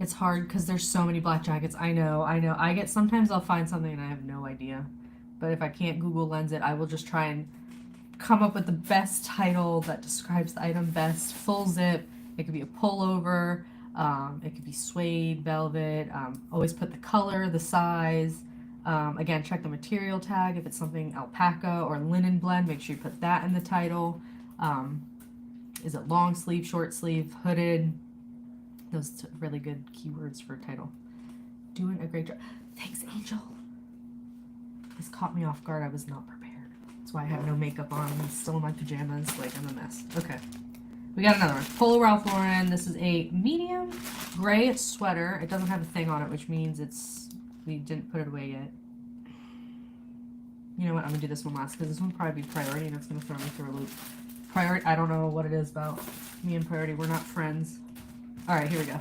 It's hard because there's so many black jackets. I know. Sometimes I'll find something and I have no idea. But if I can't Google Lens it, I will just try and come up with the best title that describes the item best. Full zip. It could be a pullover. It could be suede, velvet. Always put the color, the size. Again, check the material tag. If it's something alpaca or linen blend, make sure you put that in the title. Is it long sleeve, short sleeve, hooded? Those really good keywords for a title. Doing a great job. Thanks, Angel. This caught me off guard. I was not prepared. That's why I have no makeup on. I'm still in my pajamas. Like, I'm a mess. Okay. We got another one. Polo Ralph Lauren. This is a medium gray sweater. It doesn't have a thing on it, which means we didn't put it away yet. You know what? I'm going to do this one last because this one will probably be priority and it's going to throw me through a loop. Priority, I don't know what it is about me and priority. We're not friends. All right, here we go.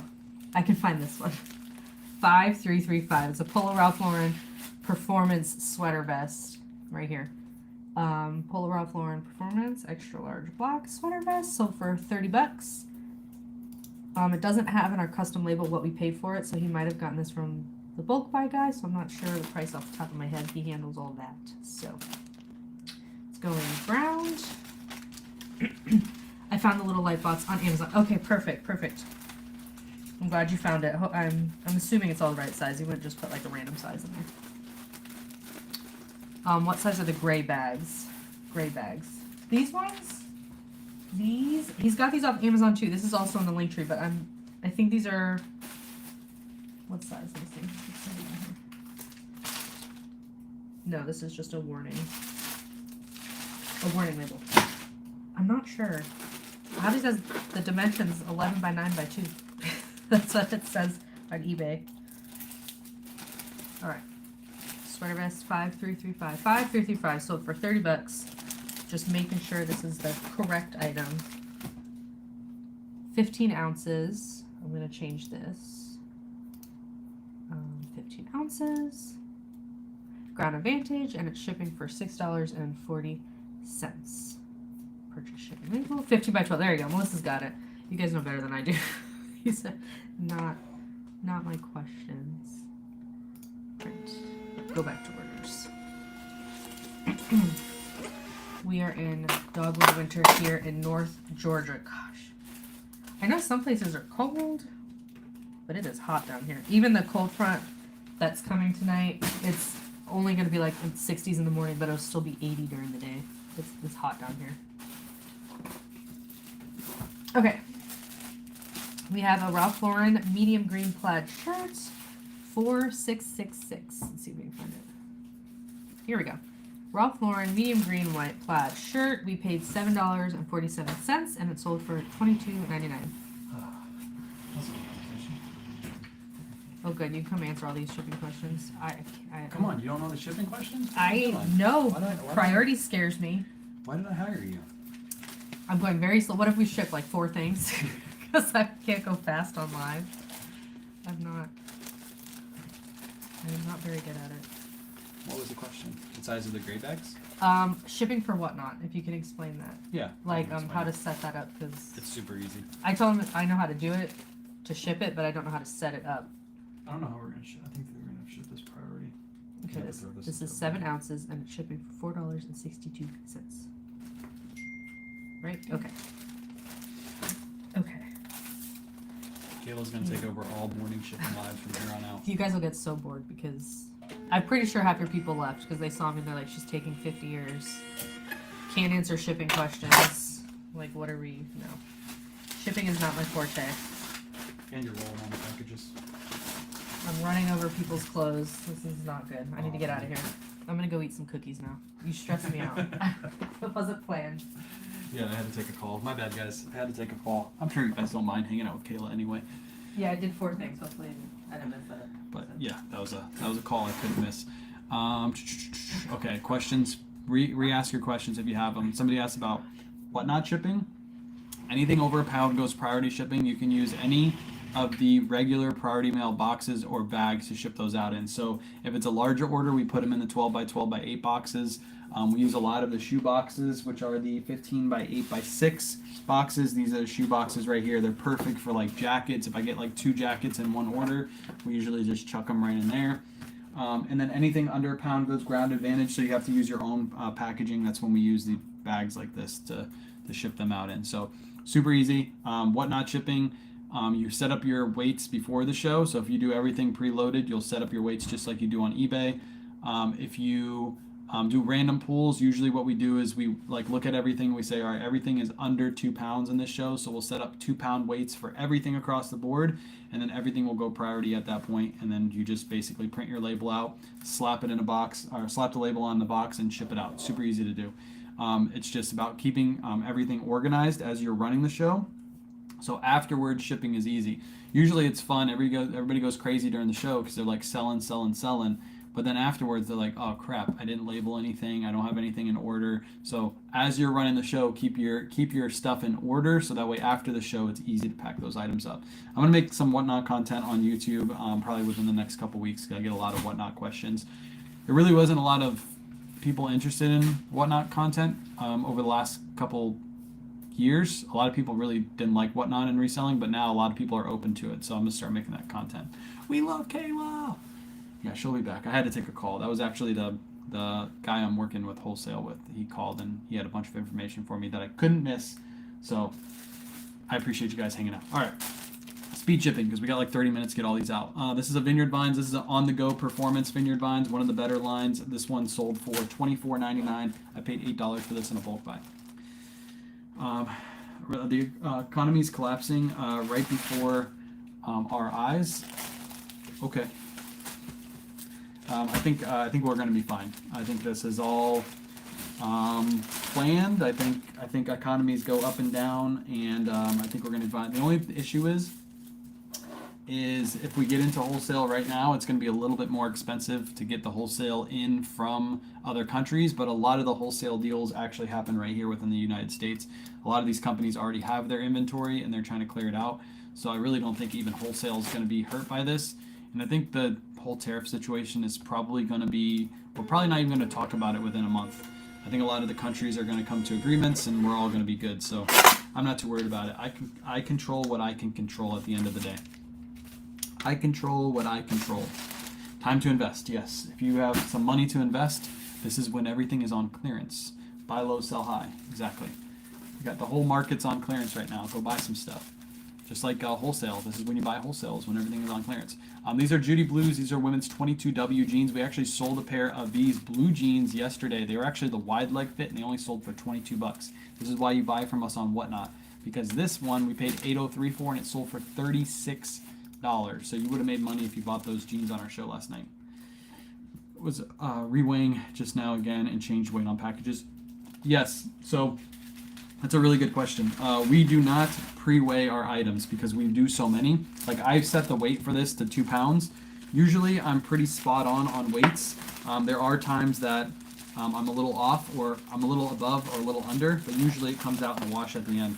I can find this one. 5335. It's a Polo Ralph Lauren performance sweater vest right here. Polo Ralph Lauren performance extra large black sweater vest sold for 30 bucks. It doesn't have in our custom label what we paid for it, so he might have gotten this from the bulk buy guy, so I'm not sure the price off the top of my head. He handles all that. So it's going ground. I found the little light box on Amazon. Okay, perfect. I'm glad you found it. I'm assuming it's all the right size. You wouldn't just put like a random size in there. What size are the gray bags? Gray bags. These ones? He's got these off Amazon too. This is also in the link tree, but I think these are, what size? Let me see. No, this is just a warning. A warning label. I'm not sure. Obviously says the dimensions 11 by 9 by 2. That's what it says on eBay. Alright. Sweater vest 5335. 5335 sold for 30 bucks. Just making sure this is the correct item. 15 ounces. I'm going to change this. 15 ounces. Ground Advantage, and it's shipping for $6.40. Purchase shipping label. 15 by 12. There you go. Melissa's got it. You guys know better than I do. He said, not my questions. Right. Go back to orders. We are in dogwood winter here in North Georgia. Gosh. I know some places are cold, but it is hot down here. Even the cold front that's coming tonight, it's only going to be like in 60s in the morning, but it'll still be 80 during the day. It's hot down here. Okay. We have a Ralph Lauren medium green plaid shirt, 4666. Let's see if we can find it. Here we go. Ralph Lauren medium green white plaid shirt. We paid $7.47 and it sold for $22.99. Oh, good. You can come answer all these shipping questions. Come on, you don't know the shipping questions? I know. Priority scares me. Why did I hire you? I'm going very slow. What if we ship like 4 things? Because I can't go fast on live. I'm not very good at it. What was the question? The size of the gray bags? Shipping for whatnot, if you can explain that. Yeah. Like, how to set that up, because It's super easy. I told him I know how to do it, to ship it, but I don't know how to set it up. I don't know how we're going to ship. I think we're going to ship this priority. Okay, this is 7 ounces, and it's shipping for $4.62. Right? Okay. Okay. Kayla's going to take over all morning shipping lives from here on out. You guys will get so bored, because I'm pretty sure half your people left, because they saw me and they're like, she's taking 50 years. Can't answer shipping questions. Like, what are we? No. Shipping is not my forte. And you're rolling on the packages. I'm running over people's clothes. This is not good. I need to get out of here. I'm gonna go eat some cookies now. You stress me out. It wasn't planned. Yeah, I had to take a call. My bad, guys. I had to take a call. I'm sure you guys don't mind hanging out with Kayla anyway. Yeah, I did 4 things. Hopefully, I didn't miss that. But yeah, that was a call I couldn't miss. Okay, questions. Re-ask your questions if you have them. Somebody asked about whatnot shipping. Anything over a pound goes priority shipping. You can use any of the regular priority mail boxes or bags to ship those out in. So if it's a larger order, we put them in the 12 by 12 by 8 boxes. We use a lot of the shoe boxes, which are the 15 by 8 by 6 boxes. These are the shoe boxes right here. They're perfect for like jackets. If I get like 2 jackets in one order, we usually just chuck them right in there. And then anything under a pound goes ground advantage, so you have to use your own packaging. That's when we use the bags like this to ship them out in. So super easy. Whatnot shipping. You set up your weights before the show. So if you do everything preloaded, you'll set up your weights just like you do on eBay. If you do random pulls, usually what we do is we like look at everything. We say, all right, everything is under 2 pounds in this show. So we'll set up 2 pound weights for everything across the board. And then everything will go priority at that point. And then you just basically print your label out, slap it in a box, or slap the label on the box and ship it out. Super easy to do. It's just about keeping everything organized as you're running the show. So afterwards, shipping is easy. Usually it's fun. Everybody goes crazy during the show because they're like selling. But then afterwards, they're like, oh crap, I didn't label anything. I don't have anything in order. So as you're running the show, keep your stuff in order. So that way after the show, it's easy to pack those items up. I'm going to make some Whatnot content on YouTube probably within the next couple weeks because I get a lot of Whatnot questions. There really wasn't a lot of people interested in Whatnot content over the last couple years. A lot of people really didn't like Whatnot and reselling, but now a lot of people are open to it. So I'm going to start making that content. We love Kayla. Yeah, she'll be back. I had to take a call. That was actually the guy I'm working with wholesale with. He called and he had a bunch of information for me that I couldn't miss. So I appreciate you guys hanging out. All right. Speed shipping, because we got like 30 minutes to get all these out. This is a Vineyard Vines. This is an on-the-go performance Vineyard Vines, one of the better lines. This one sold for $24.99. I paid $8 for this in a bulk buy. The economy is collapsing right before our eyes. Okay. I think we're going to be fine. I think this is all planned. I think economies go up and down, and I think we're going to be fine. The only issue is if we get into wholesale right now, it's going to be a little bit more expensive to get the wholesale in from other countries, but a lot of the wholesale deals actually happen right here within the United States. A lot of these companies already have their inventory and they're trying to clear it out. So I really don't think even wholesale is going to be hurt by this. And I think the whole tariff situation is probably going to be, we're probably not even going to talk about it within a month. I think a lot of the countries are going to come to agreements and we're all going to be good. So I'm not too worried about it. I control what I can control at the end of the day. I control what I control. Time to invest, yes. If you have some money to invest, this is when everything is on clearance. Buy low, sell high. Exactly. You got the whole market's on clearance right now. Go buy some stuff. Just like wholesale. This is when you buy wholesales, when everything is on clearance. These are Judy Blues. These are women's 22W jeans. We actually sold a pair of these blue jeans yesterday. They were actually the wide leg fit, and they only sold for 22 bucks. This is why you buy from us on Whatnot, because this one we paid $8.03 for, and it sold for $36. So you would have made money if you bought those jeans on our show last night. It was reweighing just now again and changed weight on packages. Yes, so that's a really good question. We do not pre-weigh our items because we do so many. Like, I've set the weight for this to 2 pounds. Usually I'm pretty spot on weights. There are times that I'm a little off, or I'm a little above or a little under, but usually it comes out in the wash at the end.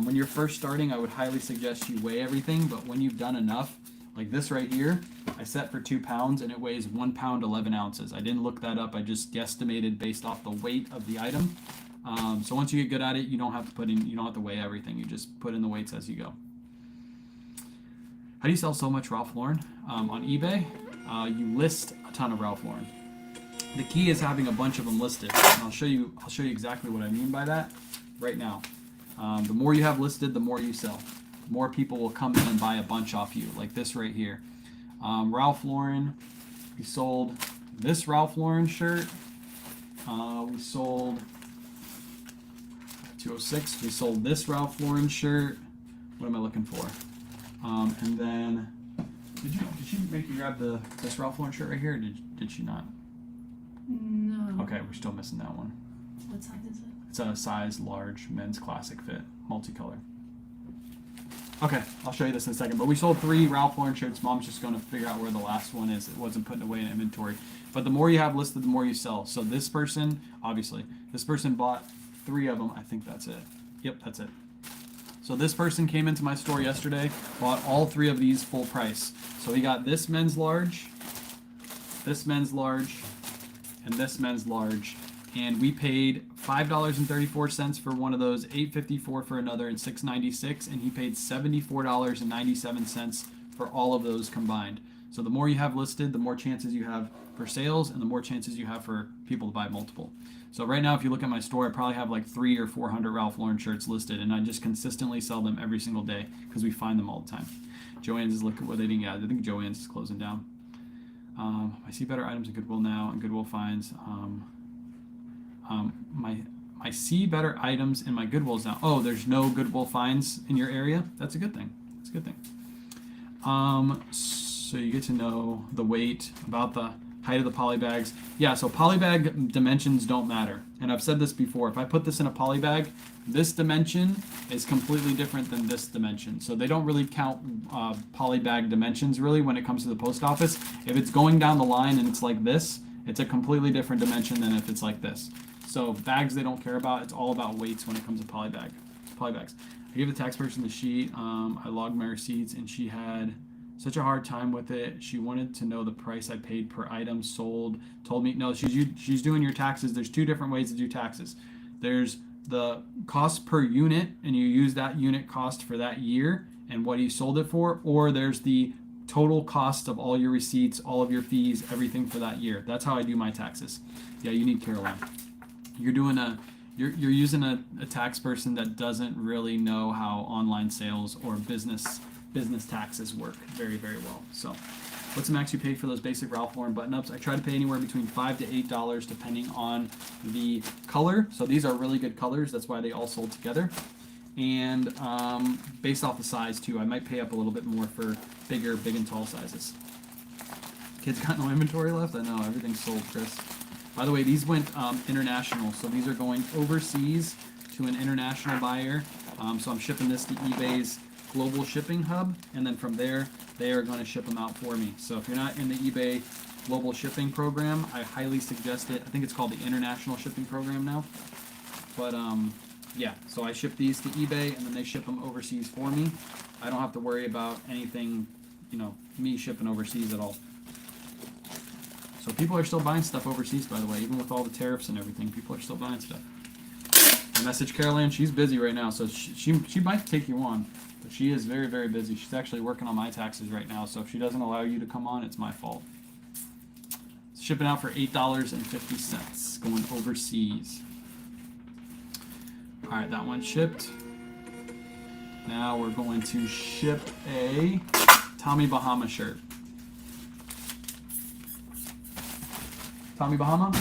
When you're first starting, I would highly suggest you weigh everything, but when you've done enough, like this right here, I set for 2 pounds and it weighs 1 pound 11 ounces. I didn't look that up. I just guesstimated based off the weight of the item. So once you get good at it, you don't have to weigh everything. You just put in the weights as you go. How do you sell so much Ralph Lauren? On eBay, you list a ton of Ralph Lauren. The key is having a bunch of them listed. And I'll show you exactly what I mean by that right now. The more you have listed, the more you sell. The more people will come in and buy a bunch off you, like this right here. Ralph Lauren, we sold this Ralph Lauren shirt. We sold 206. We sold this Ralph Lauren shirt. What am I looking for? And then, did she make you grab this Ralph Lauren shirt right here? Or did she not? No. Okay, we're still missing that one. What size is it? It's a size large men's classic fit, multicolor. Okay, I'll show you this in a second. But we sold 3 Ralph Lauren shirts. Mom's just going to figure out where the last one is. It wasn't putting away in inventory. But the more you have listed, the more you sell. So this person, obviously, this person bought 3 of them. I think that's it. Yep, that's it. So this person came into my store yesterday, bought all 3 of these full price. So he got this men's large, and this men's large. And we paid $5.34 for one of those, $8.54 for another, and $6.96. And he paid $74.97 for all of those combined. So the more you have listed, the more chances you have for sales, and the more chances you have for people to buy multiple. So right now, if you look at my store, I probably have like 300 or 400 Ralph Lauren shirts listed, and I just consistently sell them every single day because we find them all the time. Joann's is looking what they didn't. Yeah, I think Joann's is closing down. I see better items in Goodwill now and Goodwill finds. I see better items in my Goodwills now. Oh, there's no Goodwill finds in your area? That's a good thing. That's a good thing. So you get to know the weight, about the height of the poly bags. Yeah, so poly bag dimensions don't matter. And I've said this before. If I put this in a poly bag, this dimension is completely different than this dimension. So they don't really count poly bag dimensions really when it comes to the post office. If it's going down the line and it's like this, it's a completely different dimension than if it's like this. So bags they don't care about. It's all about weights when it comes to poly bags. I gave the tax person the sheet. I logged my receipts, and she had such a hard time with it. She wanted to know the price I paid per item sold. Told me, no, she's doing your taxes. There's 2 different ways to do taxes. There's the cost per unit, and you use that unit cost for that year and what you sold it for, or there's the total cost of all your receipts, all of your fees, everything for that year. That's how I do my taxes. Yeah, you need Caroline. You're using a tax person that doesn't really know how online sales or business taxes work very, very well. So what's the max you pay for those basic Ralph Lauren button-ups? I try to pay anywhere between $5 to $8 depending on the color. So these are really good colors. That's why they all sold together. And based off the size too, I might pay up a little bit more for big and tall sizes. Kids got no inventory left? I know, everything's sold, Chris. By the way, these went international, so these are going overseas to an international buyer. So I'm shipping this to eBay's global shipping hub, and then from there, they are going to ship them out for me. So if you're not in the eBay global shipping program, I highly suggest it. I think it's called the international shipping program now. But yeah, so I ship these to eBay, and then they ship them overseas for me. I don't have to worry about anything, me shipping overseas at all. So people are still buying stuff overseas, by the way, even with all the tariffs and everything. People are still buying stuff. I messaged Caroline. She's busy right now, so she might take you on, but she is very, very busy. She's actually working on my taxes right now, so if she doesn't allow you to come on, it's my fault. Shipping out for $8.50, going overseas. All right, that one shipped. Now we're going to ship a Tommy Bahama shirt. Tommy Bahama,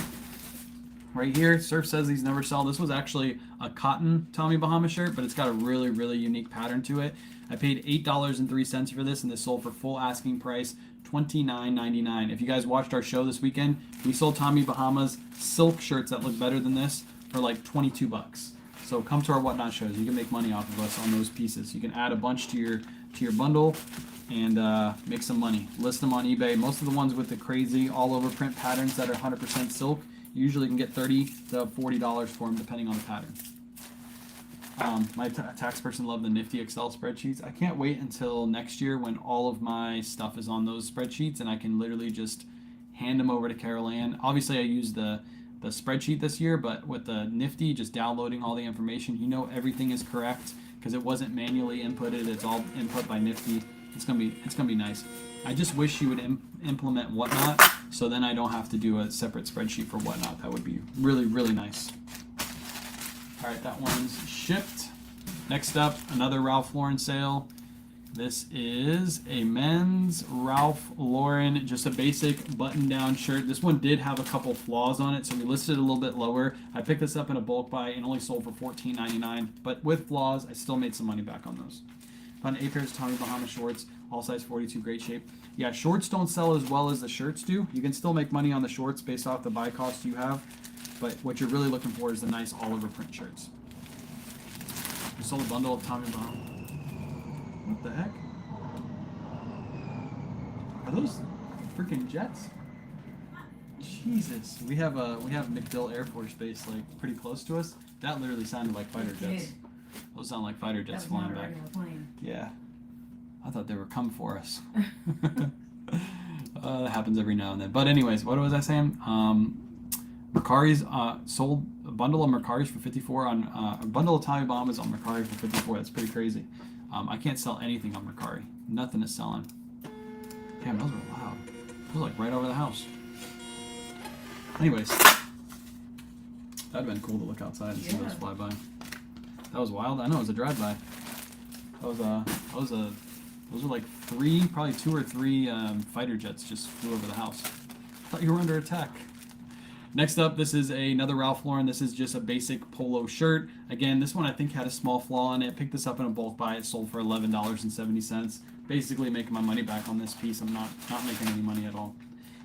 right here. Surf says these never sell. This was actually a cotton Tommy Bahama shirt, but it's got a really, really unique pattern to it. I paid $8.03 for this, and this sold for full asking price, $29.99. If you guys watched our show this weekend, we sold Tommy Bahama's silk shirts that look better than this for like 22 bucks. So come to our Whatnot shows. You can make money off of us on those pieces. You can add a bunch to your bundle and make some money. List them on eBay. Most of the ones with the crazy all over print patterns that are 100% silk, you usually can get $30 to $40 for them depending on the pattern. My tax person loved the nifty Excel spreadsheets. I can't wait until next year when all of my stuff is on those spreadsheets and I can literally just hand them over to Carol Ann. Obviously I use the spreadsheet this year, but with the nifty, just downloading all the information, you know everything is correct because it wasn't manually inputted. It's all input by nifty. It's gonna be nice. I just wish you would implement Whatnot, so then I don't have to do a separate spreadsheet for Whatnot. That would be really, really nice. All right, that one's shipped. Next up, another Ralph Lauren sale. This is a men's Ralph Lauren, just a basic button-down shirt. This one did have a couple flaws on it, so we listed it a little bit lower. I picked this up in a bulk buy and only sold for $14.99, but with flaws, I still made some money back on those. Found 8 pairs of Tommy Bahama shorts, all size 42, great shape. Yeah, shorts don't sell as well as the shirts do. You can still make money on the shorts based off the buy cost you have, but what you're really looking for is the nice all-over print shirts. We sold a bundle of Tommy Bahama. What the heck? Are those freaking jets? Jesus, we have MacDill Air Force Base like pretty close to us. That literally sounded like fighter jets. Those sound like fighter jets flying back. Yeah, I thought they were come for us. That happens every now and then. But anyways, what was I saying? Mercari's sold a bundle of Mercari's for 54 on a bundle of Tommy Bahamas on Mercari for 54. That's pretty crazy. I can't sell anything on Mercari. Nothing is selling. Damn, those were loud. Those were like right over the house. Anyways, that'd have been cool to look outside and see those fly by. That was wild. I know it was a drive-by. Those were like probably two or three fighter jets just flew over the house. Thought you were under attack. Next up, this is another Ralph Lauren. This is just a basic polo shirt. Again, this one I think had a small flaw in it. Picked this up in a bulk buy. It sold for $11.70. Basically making my money back on this piece. I'm not making any money at all.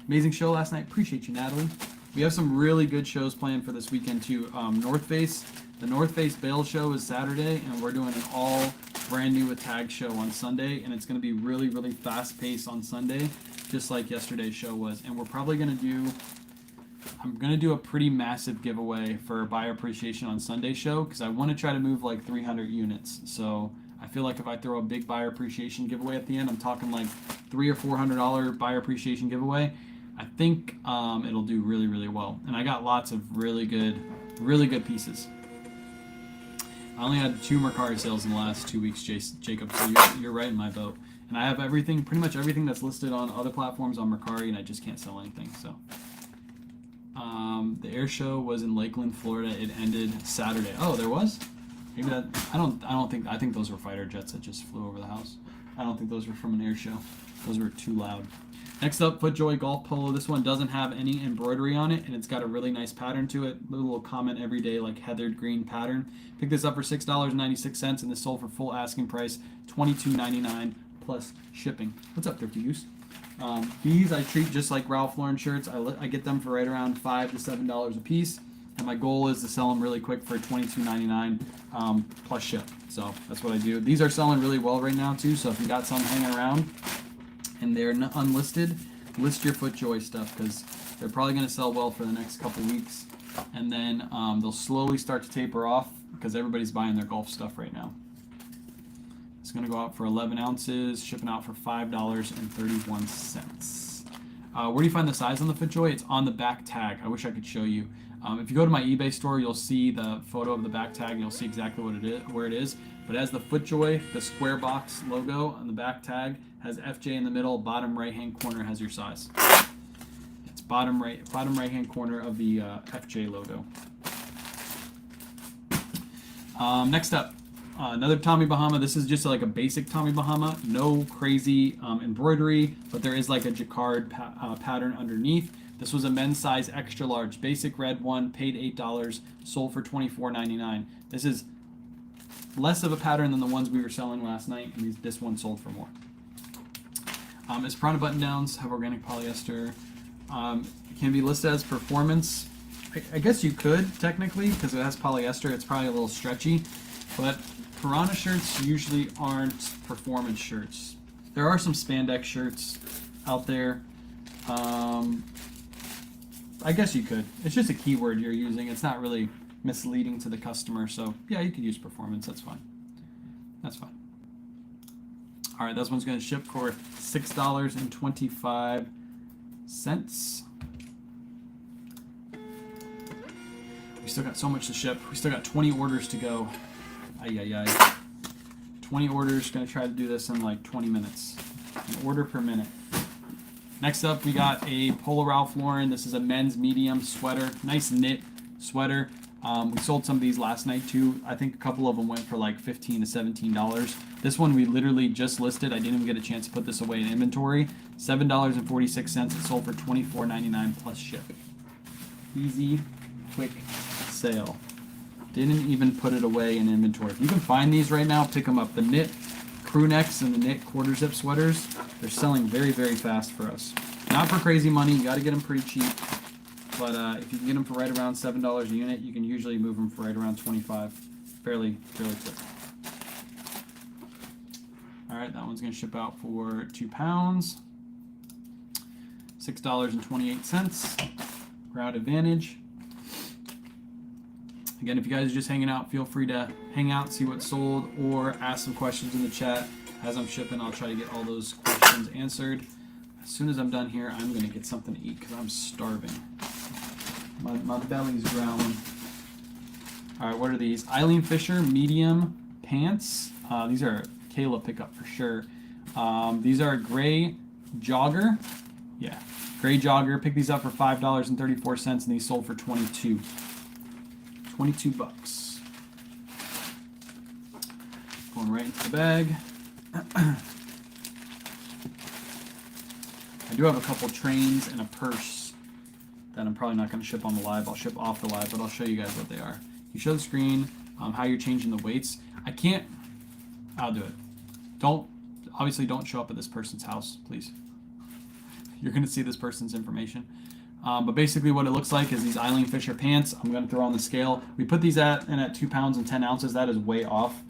Amazing show last night. Appreciate you, Natalie. We have some really good shows planned for this weekend too. North Face. The North Face Bale show is Saturday, and we're doing an all brand new with tag show on Sunday, and it's going to be really, really fast paced on Sunday, just like yesterday's show was. And we're probably going to do, I'm going to do a pretty massive giveaway for buyer appreciation on Sunday show, because I want to try to move like 300 units. So I feel like if I throw a big buyer appreciation giveaway at the end, I'm talking like $300 or $400 buyer appreciation giveaway, I think it'll do really, really well. And I got lots of really good pieces. I only had 2 Mercari sales in the last 2 weeks, Jacob, so you're right in my boat. And I have everything, pretty much everything that's listed on other platforms on Mercari, and I just can't sell anything. So, the air show was in Lakeland, Florida. It ended Saturday. Oh, there was? Maybe that. I think those were fighter jets that just flew over the house. I don't think those were from an air show. Those were too loud. Next up, FootJoy Golf Polo. This one doesn't have any embroidery on it, and it's got a really nice pattern to it. A little comment every day, like heathered green pattern. Picked this up for $6.96, and this sold for full asking price, $22.99 plus shipping. What's up, Thrifty Goose? These I treat just like Ralph Lauren shirts. I get them for right around $5 to $7 a piece, and my goal is to sell them really quick for $22.99 plus ship. So that's what I do. These are selling really well right now too. So if you got some hanging around and they're unlisted, list your FootJoy stuff, because they're probably going to sell well for the next couple weeks, and then they'll slowly start to taper off because everybody's buying their golf stuff right now. It's going to go out for 11 ounces, shipping out for $5.31. Where do you find the size on the FootJoy? It's on the back tag. I wish I could show you. If you go to my eBay store, you'll see the photo of the back tag, and you'll see exactly what it is, where it is. But as the FootJoy, the square box logo on the back tag has FJ in the middle. Bottom right hand corner has your size. It's bottom right hand corner of the FJ logo. Next up, another Tommy Bahama. This is just like a basic Tommy Bahama. No crazy embroidery, but there is like a jacquard pattern underneath. This was a men's size extra large, basic red one, paid $8, sold for $24.99. This is less of a pattern than the ones we were selling last night, and this one sold for more. Its Prana button downs have organic polyester. It can be listed as performance. I guess you could technically, because it has polyester. It's probably a little stretchy, but Piranha shirts usually aren't performance shirts. There are some spandex shirts out there. I guess you could. It's just a keyword you're using. It's not really misleading to the customer. So yeah, you could use performance. That's fine. That's fine. All right, this one's going to ship for $6.25. We still got so much to ship. We still got 20 orders to go. Ay, ay, ay. 20 orders. Going to try to do this in like 20 minutes. An order per minute. Next up, we got a Polo Ralph Lauren. This is a men's medium sweater. Nice knit sweater. We sold some of these last night too. I think a couple of them went for like $15 to $17. This one we literally just listed. I didn't even get a chance to put this away in inventory. $7.46. It sold for $24.99 plus ship. Easy, quick sale. Didn't even put it away in inventory. If you can find these right now, pick them up. The knit crew necks and the knit quarter zip sweaters, they're selling very, very fast for us. Not for crazy money. You got to get them pretty cheap. But if you can get them for right around $7 a unit, you can usually move them for right around $25 fairly quick. All right, that one's going to ship out for 2 pounds. $6.28. Route Advantage. Again, if you guys are just hanging out, feel free to hang out, see what's sold, or ask some questions in the chat. As I'm shipping, I'll try to get all those questions answered. As soon as I'm done here, I'm going to get something to eat because I'm starving. My belly's growling. All right, what are these? Eileen Fisher medium pants. These are Kayla pickup for sure. These are a gray jogger. Yeah, gray jogger. Pick these up for $5.34, and these sold for $22. $22. Going right into the bag. I do have a couple trains and a purse that I'm probably not going to ship on the live. I'll ship off the live, but I'll show you guys what they are. You show the screen, how you're changing the weights. I'll do it. Obviously don't show up at this person's house, please. You're going to see this person's information. But basically what it looks like is these Eileen Fisher pants. I'm going to throw on the scale. We put these at 2 pounds and 10 ounces. That is way off.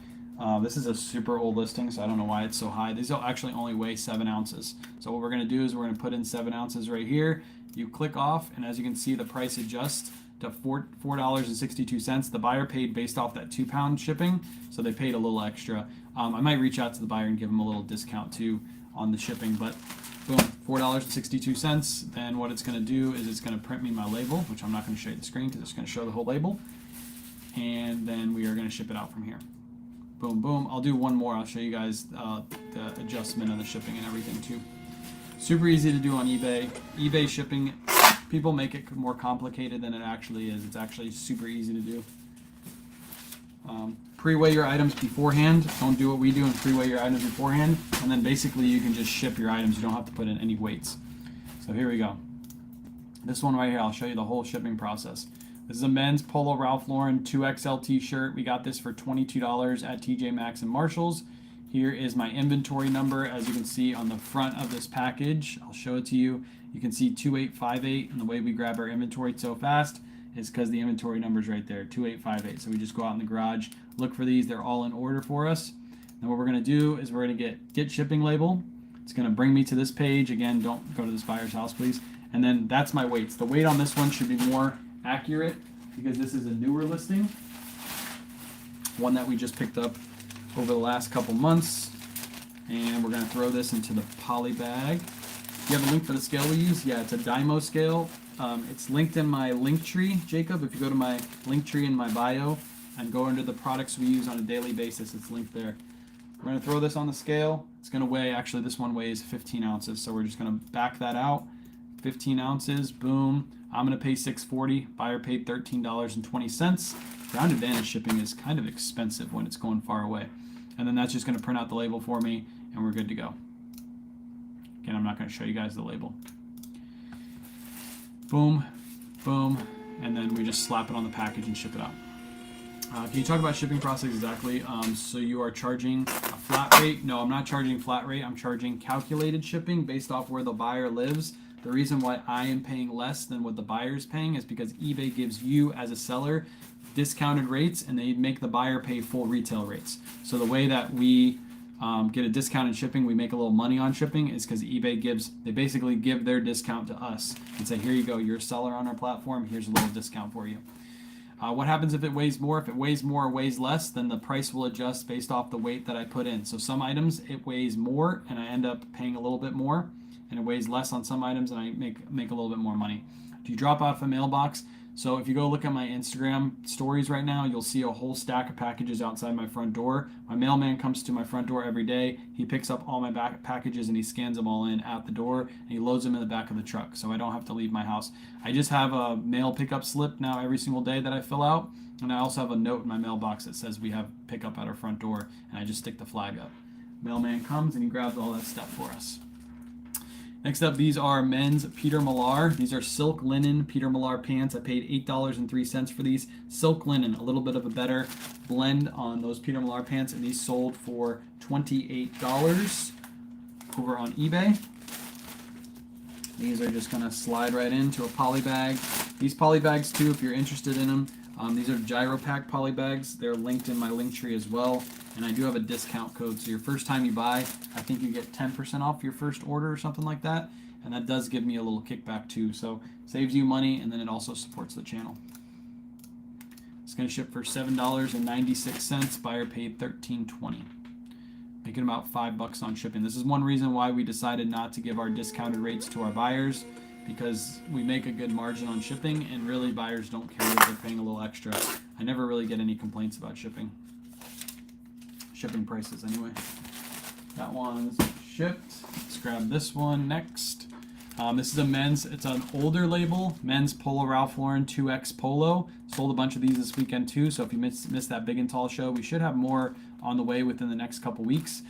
This is a super old listing, so I don't know why it's so high. These will actually only weigh 7 ounces. So what we're going to do is we're going to put in 7 ounces right here. You click off, and as you can see, the price adjusts to $4.62. The buyer paid based off that 2 pound shipping, so they paid a little extra. I might reach out to the buyer and give them a little discount too on the shipping, but boom, $4.62. Then what it's going to do is it's going to print me my label, which I'm not going to show you the screen because it's going to show the whole label. And then we are going to ship it out from here. Boom, boom. I'll do one more. I'll show you guys the adjustment of the shipping and everything too. Super easy to do on eBay. eBay shipping, people make it more complicated than it actually is. It's actually super easy to do. Pre-weigh your items beforehand. Don't do what we do and pre-weigh your items beforehand. And then basically you can just ship your items. You don't have to put in any weights. So here we go. This one right here, I'll show you the whole shipping process. This is a men's Polo Ralph Lauren 2XL t-shirt. We got this for $22 at TJ Maxx and Marshalls. Here is my inventory number. As you can see on the front of this package, I'll show it to you. You can see 2858, and the way we grab our inventory so fast is because the inventory number is right there, 2858. So we just go out in the garage, look for these. They're all in order for us. And what we're going to do is we're going to get shipping label. It's going to bring me to this page. Again, don't go to this buyer's house, please. And then that's my weights. The weight on this one should be more accurate because this is a newer listing, one that we just picked up over the last couple months. And we're going to throw this into the poly bag. You have a link for the scale we use? Yeah, it's a Dymo scale. It's linked in my link tree, Jacob. If you go to my link tree in my bio and go under the products we use on a daily basis, it's linked there. We're going to throw this on the scale. It's going to weigh, actually this one weighs 15 ounces, so we're just going to back that out. 15 ounces, boom. I'm going to pay $6.40. Buyer paid $13.20. Ground advantage shipping is kind of expensive when it's going far away. And then that's just going to print out the label for me, and we're good to go. Again, I'm not going to show you guys the label. Boom, boom, and then we just slap it on the package and ship it out. Can you talk about shipping process exactly? So you are charging a flat rate? No, I'm not charging flat rate. I'm charging calculated shipping based off where the buyer lives. The reason why I am paying less than what the buyer is paying is because eBay gives you as a seller discounted rates, and they make the buyer pay full retail rates. So the way that we get a discounted shipping, we make a little money on shipping, is because eBay they basically give their discount to us and say, here you go, you're a seller on our platform, here's a little discount for you. What happens if it weighs more? If it weighs more or weighs less, then the price will adjust based off the weight that I put in. So some items it weighs more and I end up paying a little bit more, and it weighs less on some items and I make a little bit more money. Do you drop off a mailbox? So if you go look at my Instagram stories right now, you'll see a whole stack of packages outside my front door. My mailman comes to my front door every day. He picks up all my back packages and he scans them all in at the door, and he loads them in the back of the truck, so I don't have to leave my house. I just have a mail pickup slip now every single day that I fill out, and I also have a note in my mailbox that says we have pickup at our front door, and I just stick the flag up. Mailman comes and he grabs all that stuff for us. Next up, these are men's Peter Millar. These are silk linen Peter Millar pants. I paid $8.03 for these. Silk linen, a little bit of a better blend on those Peter Millar pants, and these sold for $28 over on eBay. These are just gonna slide right into a poly bag. These poly bags too, if you're interested in them, these are GyroPack poly bags. They're linked in my link tree as well. And I do have a discount code. So your first time you buy, I think you get 10% off your first order or something like that. And that does give me a little kickback too. So saves you money, and then it also supports the channel. It's gonna ship for $7.96. Buyer paid $13.20. Making about $5 on shipping. This is one reason why we decided not to give our discounted rates to our buyers, because we make a good margin on shipping, and really buyers don't care that they're paying a little extra. I never really get any complaints about shipping prices anyway. That one's shipped. Let's grab this one next. This is a men's, it's an older label, men's Polo Ralph Lauren 2X Polo. Sold a bunch of these this weekend too, so if you missed that big and tall show, we should have more on the way within the next couple weeks.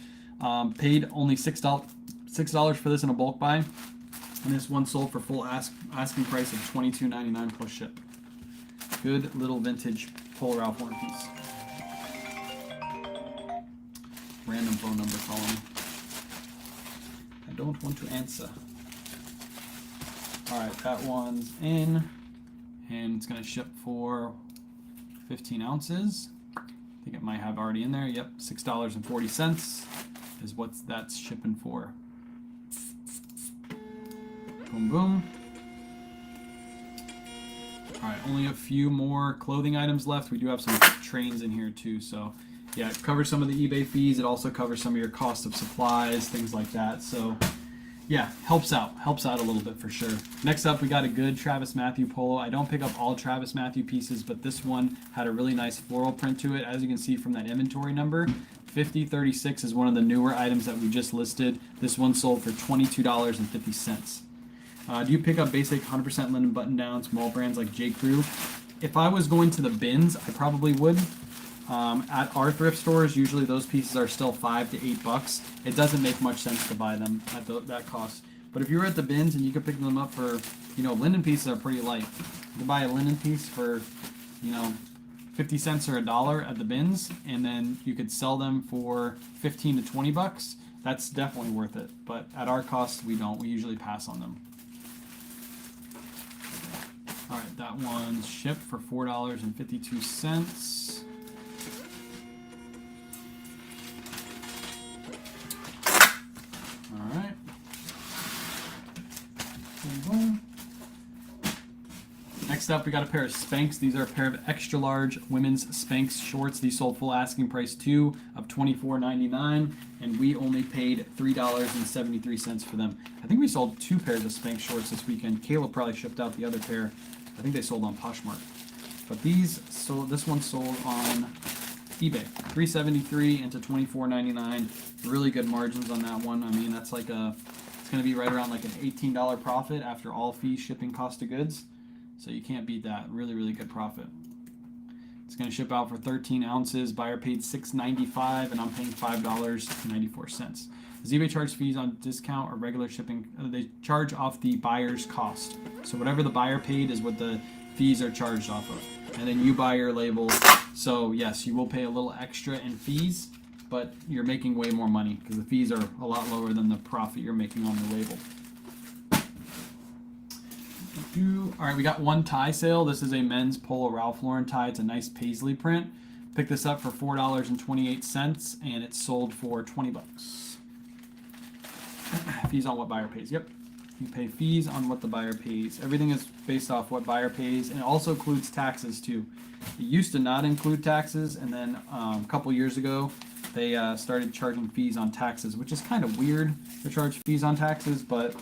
Paid only $6 for this in a bulk buy, and this one sold for full asking price of $22.99 plus ship. Good little vintage Polo Ralph Lauren piece. Random phone number calling. I don't want to answer. Alright, that one's in, and it's going to ship for 15 ounces. I think it might have already in there. Yep, $6.40 is what that's shipping for. Boom, boom. Alright, only a few more clothing items left. We do have some trains in here too, so yeah, it covers some of the eBay fees. It also covers some of your cost of supplies, things like that. So yeah, helps out a little bit for sure. Next up, we got a good Travis Mathew polo. I don't pick up all Travis Mathew pieces, but this one had a really nice floral print to it. As you can see from that inventory number, 5036 is one of the newer items that we just listed. This one sold for $22.50. Do you pick up basic 100% linen button down, small brands like J. Crew? If I was going to the bins, I probably would. At our thrift stores, usually those pieces are still $5 to $8. It doesn't make much sense to buy them at that cost. But if you're at the bins and you could pick them up for, linen pieces are pretty light. You can buy a linen piece for, 50 cents or $1 at the bins, and then you could sell them for $15 to $20. That's definitely worth it. But at our cost, we don't. We usually pass on them. All right, that one's shipped for $4.52. All right. Next up, we got a pair of Spanx. These are a pair of extra large women's Spanx shorts. These sold full asking price too of $24.99, and we only paid $3.73 for them. I think we sold 2 pairs of Spanx shorts this weekend. Caleb probably shipped out the other pair. I think they sold on Poshmark. But this one sold on eBay, $3.73 into $24.99. Really good margins on that one. I mean, that's like it's going to be right around like an $18 profit after all fees, shipping, cost of goods. So you can't beat that. Really, really good profit. It's going to ship out for 13 ounces. Buyer paid $6.95, and I'm paying $5.94. Does eBay charge fees on discount or regular shipping? They charge off the buyer's cost. So whatever the buyer paid is what the fees are charged off of. And then you buy your label. So yes, you will pay a little extra in fees, but you're making way more money because the fees are a lot lower than the profit you're making on the label. All right, we got one tie sale. This is a men's Polo Ralph Lauren tie. It's a nice paisley print. Picked this up for $4.28, and it's sold for $20. Fees on what buyer pays. Yep, you pay fees on what the buyer pays. Everything is based off what buyer pays, and it also includes taxes too. It used to not include taxes, and then a couple years ago, they started charging fees on taxes, which is kind of weird to charge fees on taxes, but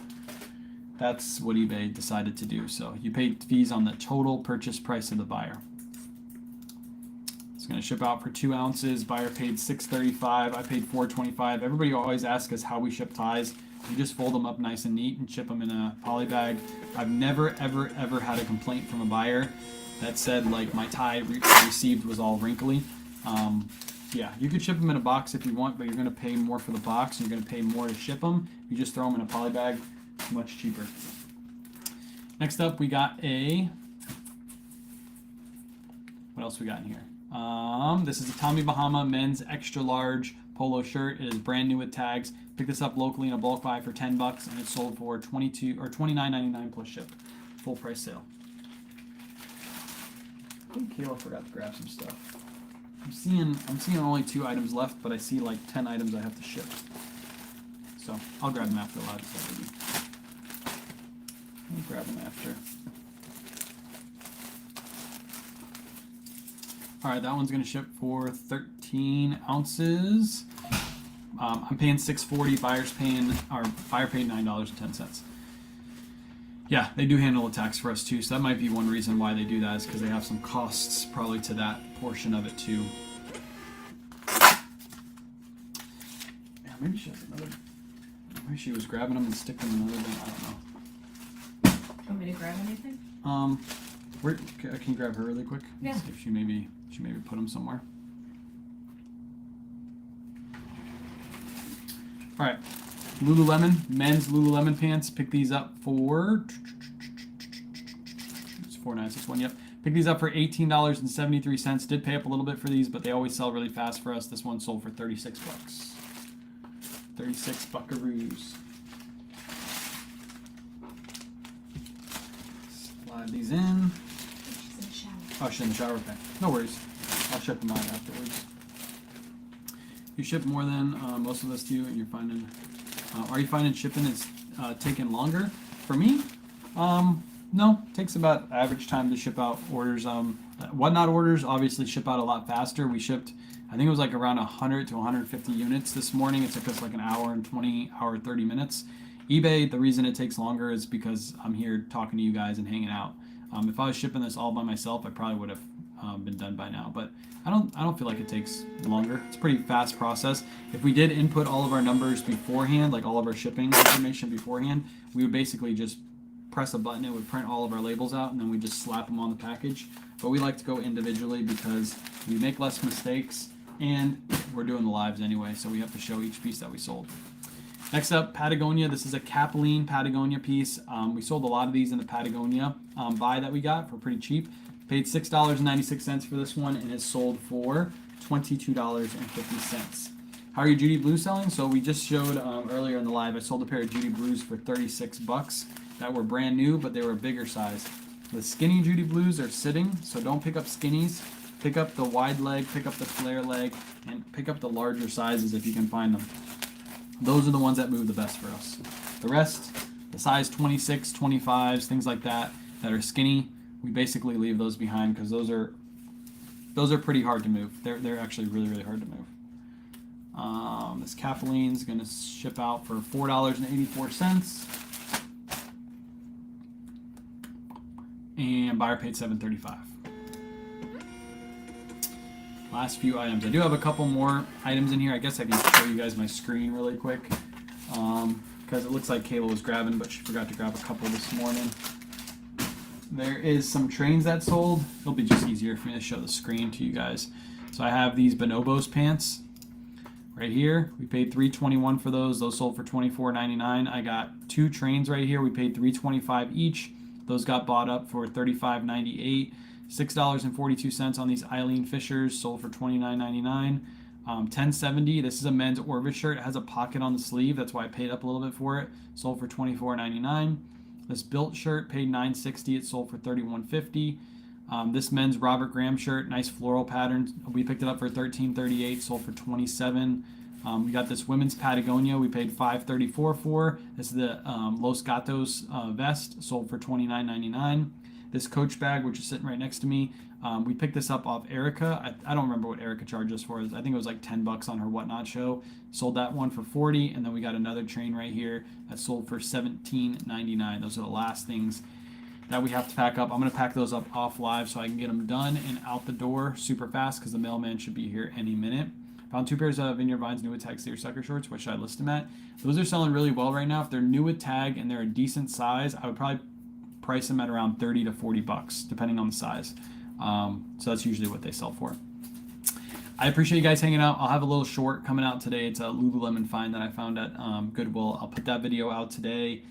that's what eBay decided to do. So you pay fees on the total purchase price of the buyer. It's going to ship out for 2 ounces. Buyer paid $6.35. I paid $4.25. Everybody always asks us how we ship ties. We just fold them up nice and neat and ship them in a poly bag. I've never, ever, ever had a complaint from a buyer that said like my tie received was all wrinkly. Yeah, you could ship them in a box if you want, but you're going to pay more for the box and you're going to pay more to ship them. You just throw them in a poly bag. Much cheaper. Next up, we got a. What else we got in here? This is a Tommy Bahama men's extra large polo shirt. It is brand new with tags. Picked this up locally in a bulk buy for $10, and it's sold for $29.99 plus ship. Full price sale. I think Kayla forgot to grab some stuff. I'm seeing only 2 items left, but I see like 10 items I have to ship. So I'll grab them after live. I'll grab them after. All right, that one's going to ship for 13 ounces. I'm paying $6.40. Buyer paid $9.10. Yeah, they do handle the tax for us too, so that might be one reason why they do that is because they have some costs probably to that portion of it too. Yeah, maybe she has another. Maybe she was grabbing them and sticking them in another bin. I don't know. Want me to grab anything? Can you grab her really quick? Yeah. See if she maybe put them somewhere. All right, Lululemon men's Lululemon pants. Pick these up for it's 4961. Yep. Pick these up for $18.73. Did pay up a little bit for these, but they always sell really fast for us. This one sold for $36. 36 buckaroos. Slide these in. She's in the shower. Oh, she's in the shower. Okay. No worries. I'll ship them out afterwards. You ship more than most of us do, and you're finding. Are you finding shipping is taking longer? For me, no. Takes about average time to ship out orders. Whatnot orders obviously ship out a lot faster. We shipped, I think it was like around 100 to 150 units this morning. It took us like an hour and 30 minutes. eBay, the reason it takes longer is because I'm here talking to you guys and hanging out. If I was shipping this all by myself, I probably would have been done by now. But I don't feel like it takes longer. It's a pretty fast process. If we did input all of our numbers beforehand, like all of our shipping information beforehand, we would basically just press a button. It would print all of our labels out, and then we just slap them on the package. But we like to go individually because we make less mistakes, and we're doing the lives anyway, so we have to show each piece that we sold. Next up, Patagonia. This is a Capilene Patagonia piece. We sold a lot of these in the Patagonia buy that we got for pretty cheap. Paid $6.96 for this one, and it's sold for $22.50. How are your Judy Blues selling? So we just showed earlier in the live, I sold a pair of Judy Blues for $36 that were brand new, but they were a bigger size. The skinny Judy Blues are sitting, so don't pick up skinnies. Pick up the wide leg, pick up the flare leg, and pick up the larger sizes if you can find them. Those are the ones that move the best for us. The rest, the size 26, 25s, things like that are skinny, we basically leave those behind because those are pretty hard to move. They're actually really, really hard to move. This Capilene is going to ship out for $4.84, and buyer paid $7.35. Last few items. I do have a couple more items in here. I guess I can show you guys my screen really quick because it looks like Kayla was grabbing, but she forgot to grab a couple this morning. there is some trains that sold. It'll be just easier for me to show the screen to you guys. So I have these Bonobos pants right here. We paid $3.21 for those. Those sold for $24.99. I got 2 trains right here. We paid $3.25 each. Those got bought up for $35.98. $6.42 on these Eileen Fishers, sold for $29.99. $10.70. This is a men's Orvis shirt. It has a pocket on the sleeve. That's why I paid up a little bit for it. Sold for $24.99. This Built shirt paid $9.60. It sold for $31.50. This men's Robert Graham shirt, nice floral pattern. We picked it up for $13.38. Sold for $27. We got this women's Patagonia. We paid $5.34 for. This is the Los Gatos vest. Sold for $29.99. This Coach bag, which is sitting right next to me, we picked this up off Erica. I don't remember what Erica charged us for. I think it was like $10 on her Whatnot show. Sold that one for $40, and then we got another train right here that sold for $17.99. Those are the last things that we have to pack up. I'm going to pack those up off live so I can get them done and out the door super fast because the mailman should be here any minute. Found 2 pairs of Vineyard Vines New Tag Seersucker shorts. What should I list them at? Those are selling really well right now. If they're new with tag and they're a decent size, I would probably price them at around $30 to $40 depending on the size. So that's usually what they sell for. I appreciate you guys hanging out. I'll have a little short coming out today. It's a Lululemon find that I found at Goodwill. I'll put that video out today.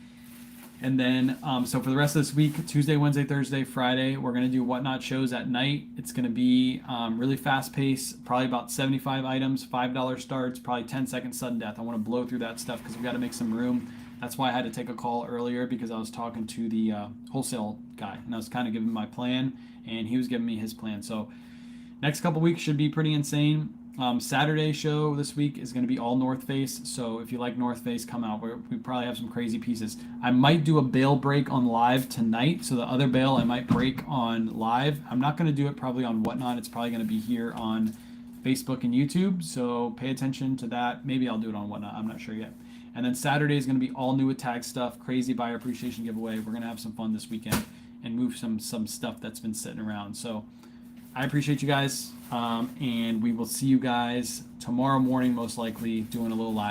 And then, so for the rest of this week, Tuesday, Wednesday, Thursday, Friday, we're going to do Whatnot shows at night. It's going to be really fast paced, probably about 75 items, $5 starts, probably 10-second sudden death. I want to blow through that stuff because we've got to make some room. That's why I had to take a call earlier because I was talking to the wholesale guy and I was kind of giving my plan and he was giving me his plan. So next couple weeks should be pretty insane. Saturday show this week is going to be all North Face. So if you like North Face, come out. We probably have some crazy pieces. I might do a bale break on live tonight. So the other bale I might break on live. I'm not going to do it probably on Whatnot. It's probably going to be here on Facebook and YouTube. So pay attention to that. Maybe I'll do it on Whatnot. I'm not sure yet. And then Saturday is going to be all new with tag stuff, crazy buyer appreciation giveaway. We're going to have some fun this weekend and move some stuff that's been sitting around. So I appreciate you guys, and we will see you guys tomorrow morning, most likely, doing a little live